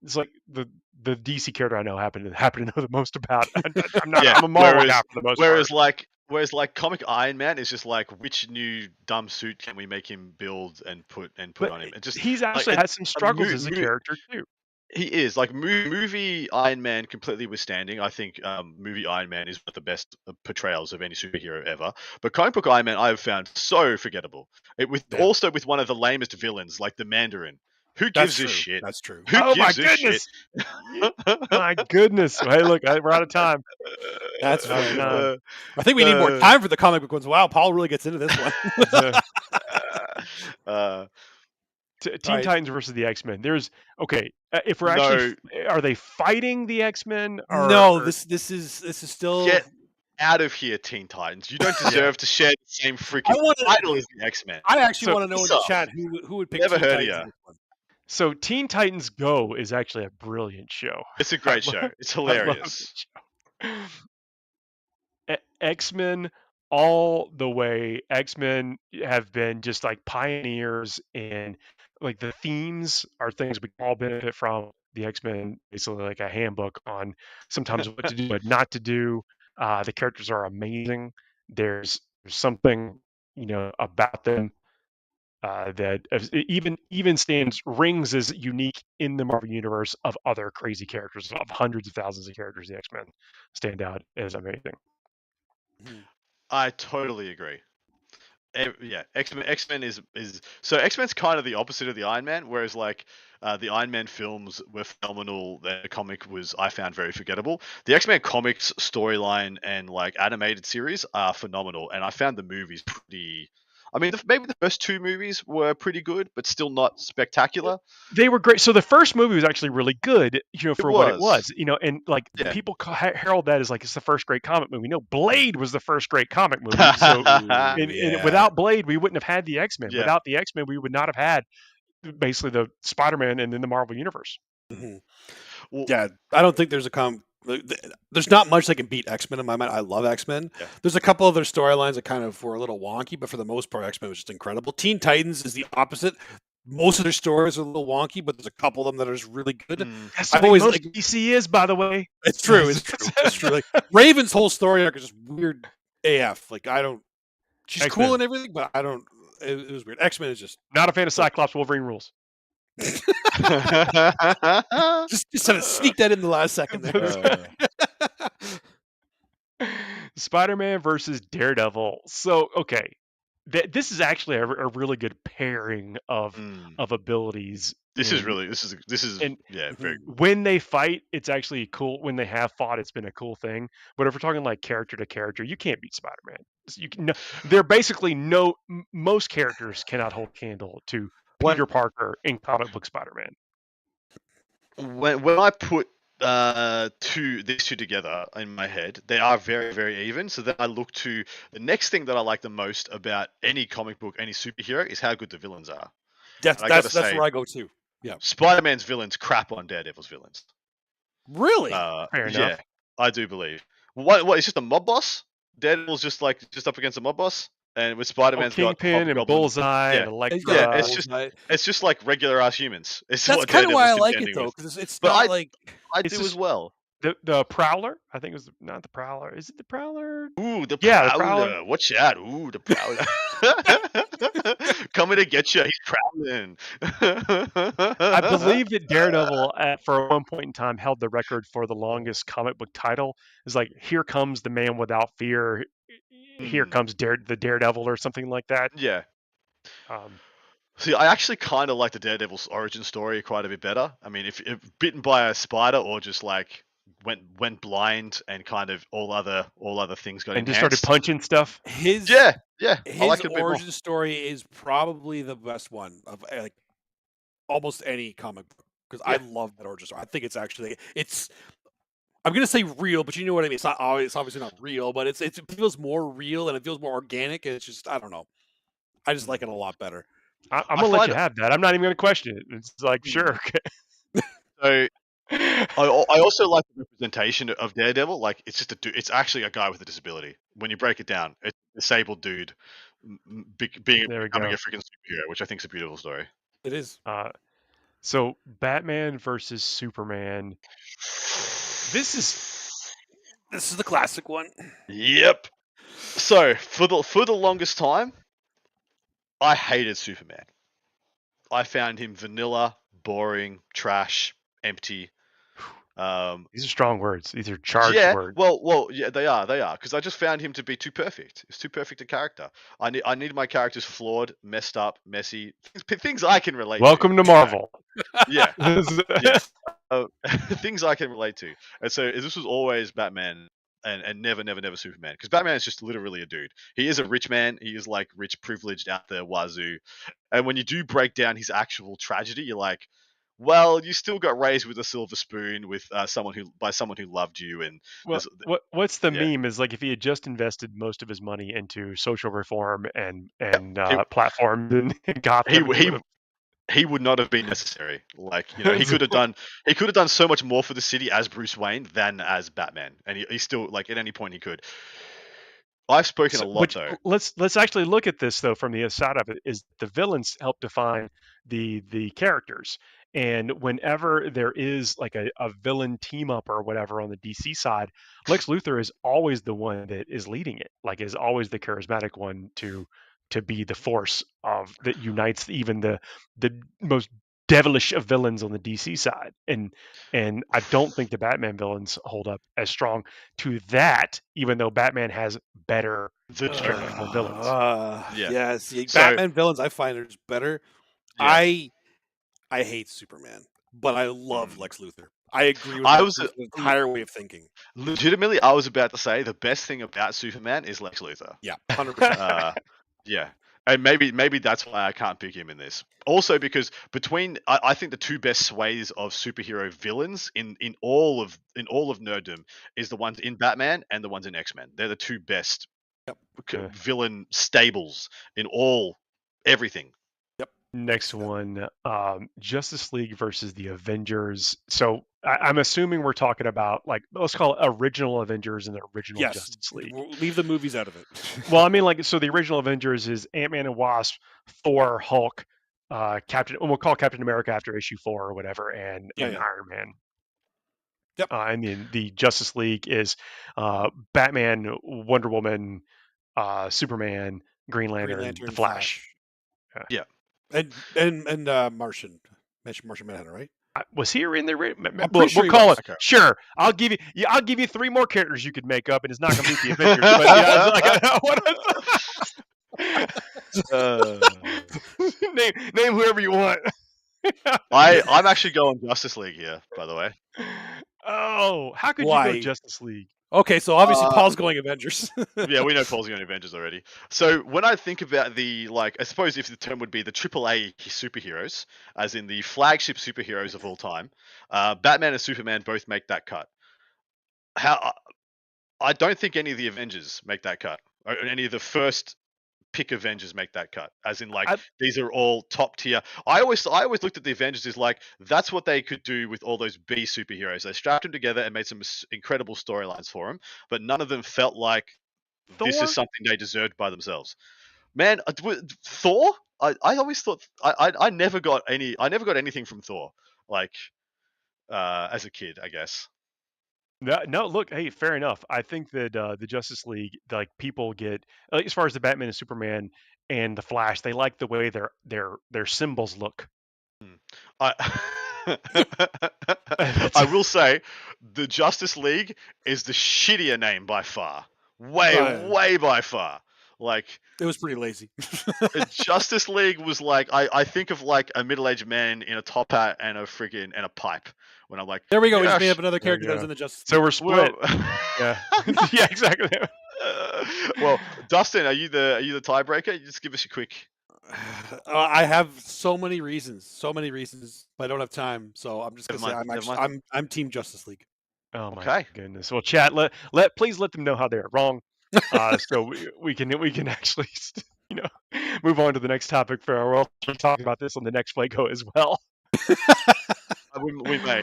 It's like the DC character I know happen to know the most about. I'm not. Yeah, I'm a Marvel guy for the most part. Whereas comic Iron Man is just like, which new dumb suit can we make him build and put But on him? It just he's actually had some struggles as a character too. he is like movie Iron Man completely withstanding. I think movie Iron Man is one of the best portrayals of any superhero ever. But comic book Iron Man I have found so forgettable. Also with one of the lamest villains like the Mandarin. Who gives a shit? That's true. Oh my goodness! My goodness! Hey, look, we're out of time. That's Out of right. time. I think we need more time for the comic book ones. Wow, Paul really gets into this one. Teen Titans versus the X-Men. There's if we're actually are they fighting the X-Men? This is still Get out of here, Teen Titans. You don't deserve to share the same freaking title as the X-Men. I actually want to know in the chat who would pick. Never Teen heard Titans of in you. this one. So Teen Titans Go is actually a brilliant show. It's a great show. It's hilarious. X-Men all the way. X-Men have been just like pioneers in like the themes are things we all benefit from. The X-Men basically like a handbook on sometimes what to do, but not to do. The characters are amazing. There's something about them that even stands rings as unique in the Marvel universe of other crazy characters of hundreds of thousands of characters. The X-Men stand out as amazing. I totally agree. X-Men is so X-Men's kind of the opposite of the Iron Man, whereas like the Iron Man films were phenomenal. The comic was I found very forgettable. The X-Men comics storyline and like animated series are phenomenal, and I found the movies pretty. I mean, maybe the first two movies were pretty good, but still not spectacular. They were great. So the first movie was actually really good, for what it was, and like people herald that as like it's the first great comic movie. No, Blade was the first great comic movie. So and without Blade, we wouldn't have had the X-Men. Yeah. Without the X-Men, we would not have had basically the Spider-Man and then the Marvel universe. Mm-hmm. Well, yeah, I don't think there's there's not much that can beat X-Men in my mind. I love X-Men. Yeah. There's a couple other storylines that kind of were a little wonky, but for the most part, X-Men was just incredible. Teen Titans is the opposite. Most of their stories are a little wonky, but there's a couple of them that are just really good. That's I've always like DC is, by the way. It's true. It's true. Like, Raven's whole story arc is just weird AF. Like she's X-Men. cool and everything, but I don't. It was weird. X-Men is just not a fan of Cyclops Wolverine rules. just trying to sneak that in the last second there. Spider-Man versus Daredevil. So this is actually a really good pairing of abilities. This is very when they fight, it's actually cool. When they have fought, it's been a cool thing. But if we're talking like character to character, you can't beat Spider-Man. They're basically most characters cannot hold candle to Peter Parker in comic book Spider-Man. When I put these two together in my head, they are very, very even. So then I look to the next thing that I like the most about any comic book, any superhero, is how good the villains are. That's where I go to. Yeah, Spider-Man's villains crap on Daredevil's villains. Really? Fair enough. Yeah, I do believe. What? It's just a mob boss. Daredevil's just up against a mob boss, and with Spider-Man's got Kingpin and Bullseye and Electra. Yeah, it's just like regular ass humans. That's kind of why I like it though, because it's not like I do as well. The Prowler. I think it was not the Prowler. Is it the Prowler? Ooh, the Yeah, the Prowler. Prowler. Watch out. Ooh, the Prowler. Coming to get you. He's prowling. I believe that Daredevil, for one point in time, held the record for the longest comic book title. It's like, "Here comes the man without fear. Here comes the Daredevil," or something like that. Yeah. Um, See, I actually kind of like the Daredevil's origin story quite a bit better. I mean, if bitten by a spider or just like went blind and kind of all other things got and just enhanced. started punching stuff. Yeah, I like it a bit more. origin story is probably the best one of like almost any comic book because I love that origin story. I think it's actually I'm gonna say real, but you know what I mean. It's not always, it's obviously not real, but it feels more real and it feels more organic. And it's just I don't know. I just like it a lot better. I'm gonna let you have that. I'm not even gonna question it. It's like, sure. So I also like the representation of Daredevil. Like it's just it's actually a guy with a disability. When you break it down, it's a disabled dude becoming a freaking superhero, which I think is a beautiful story. It is. So Batman versus Superman. This is the classic one. Yep. So for the longest time, I hated Superman. I found him vanilla, boring, trash, empty. These are strong words. These are charged words. Well, yeah, they are, because I just found him to be too perfect. It's too perfect a character. I need my characters flawed, messed up, messy, things I can relate Welcome to Marvel. Yeah. Things I can relate to. And so this was always Batman and never Superman. Because Batman is just literally a dude. He is a rich man. He is like rich, privileged out there, wazoo. And when you do break down his actual tragedy, you're like, well, you still got raised with a silver spoon with someone who loved you. And what's the meme is like if he had just invested most of his money into social reform and platforms in Gotham, he would not have been necessary. Like, you know, he could have done so much more for the city as Bruce Wayne than as Batman, and he still, like, at any point he could. I've spoken a lot though. Let's actually look at this though from the other side of it. Is the villains help define the characters, and whenever there is like a villain team up or whatever on the DC side, Lex Luthor is always the one that is leading it. Like, is always the charismatic one to be the force of that unites even the most devilish of villains on the DC side. And I don't think the Batman villains hold up as strong to that, even though Batman has better villains. Yes, Batman villains I find are just better. Yeah. I hate Superman, but I love Lex Luthor. I agree with the entire way of thinking. Legitimately, I was about to say the best thing about Superman is Lex Luthor. Yeah, 100%. Yeah. And maybe that's why I can't pick him in this. Also, because I think the two best sways of superhero villains in all of nerddom is the ones in Batman and the ones in X-Men. They're the two best villain stables in everything. Yep. Next one, Justice League versus the Avengers. So I'm assuming we're talking about, like, let's call it original Avengers and the original Justice League. Leave the movies out of it. Well, I mean, like, so the original Avengers is Ant-Man and Wasp, Thor, Hulk, we'll call Captain America after issue 4 or whatever, and Iron Man. Yep. And then the Justice League is Batman, Wonder Woman, Superman, Green Lantern, The Flash. Yeah. And Martian Manhunter, right? Was he in there? We'll call it. Sure, I'll give you 3 more characters you could make up, and it's not going to beat the Avengers. But name whoever you want. I'm actually going Justice League here, by the way. Oh, how could you go Justice League? Okay, so obviously Paul's going Avengers. Yeah, we know Paul's going Avengers already. So when I think about I suppose if the term would be the AAA superheroes, as in the flagship superheroes of all time, Batman and Superman both make that cut. I don't think any of the Avengers make that cut, or any of the first pick Avengers make that cut, as in these are all top tier. I always looked at the Avengers as like that's what they could do with all those B superheroes. They strapped them together and made some incredible storylines for them, but none of them felt like this is something they deserved by themselves. Man, Thor, I always thought I never got anything from Thor, like as a kid, I guess. No, look, hey, fair enough. I think that the Justice League, like people get, as far as the Batman and Superman and the Flash, they like the way their symbols look. I That's- I will say, the Justice League is the shittier name by far. Way by far. Like, It was pretty lazy. Justice League was like, I think of like a middle-aged man in a top hat and a pipe. When I'm like, There we go. We yeah, just made up another there character you that was go. in the Justice so League. we're split. well, Yeah, yeah, exactly. well, Dustin, are you the tiebreaker? You just give us a quick. I have so many reasons, but I don't have time. So I'm just gonna say Never mind. I'm Team Justice League. Oh my Okay. goodness. Well, chat, please let them know how they're wrong, so we can actually move on to the next topic for our world. We'll talk about this on the next Flaco as well. We may.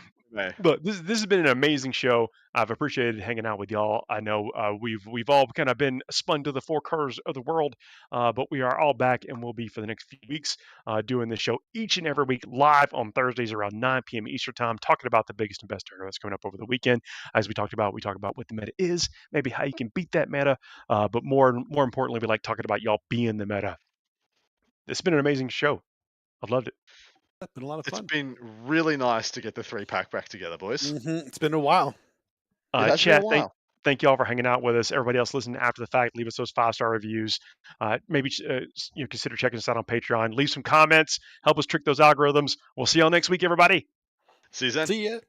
But this has been an amazing show. I've appreciated hanging out with y'all. I know we've all kind of been spun to the four corners of the world, but we are all back and we'll be for the next few weeks doing this show each and every week live on Thursdays around 9 p.m. Eastern time, talking about the biggest and best tournament that's coming up over the weekend. As we talk about what the meta is, maybe how you can beat that meta, but more importantly, we like talking about y'all being the meta. It's been an amazing show. I've loved it. It's been a lot of It's fun. been really nice to get the 3-pack back together, boys. It's been a while. It has Chat, been a while. thank you all for hanging out with us. Everybody else listening after the fact, leave us those 5-star reviews. Maybe consider checking us out on Patreon. Leave some comments. Help us trick those algorithms. We'll see y'all next week, everybody. See you then. See ya.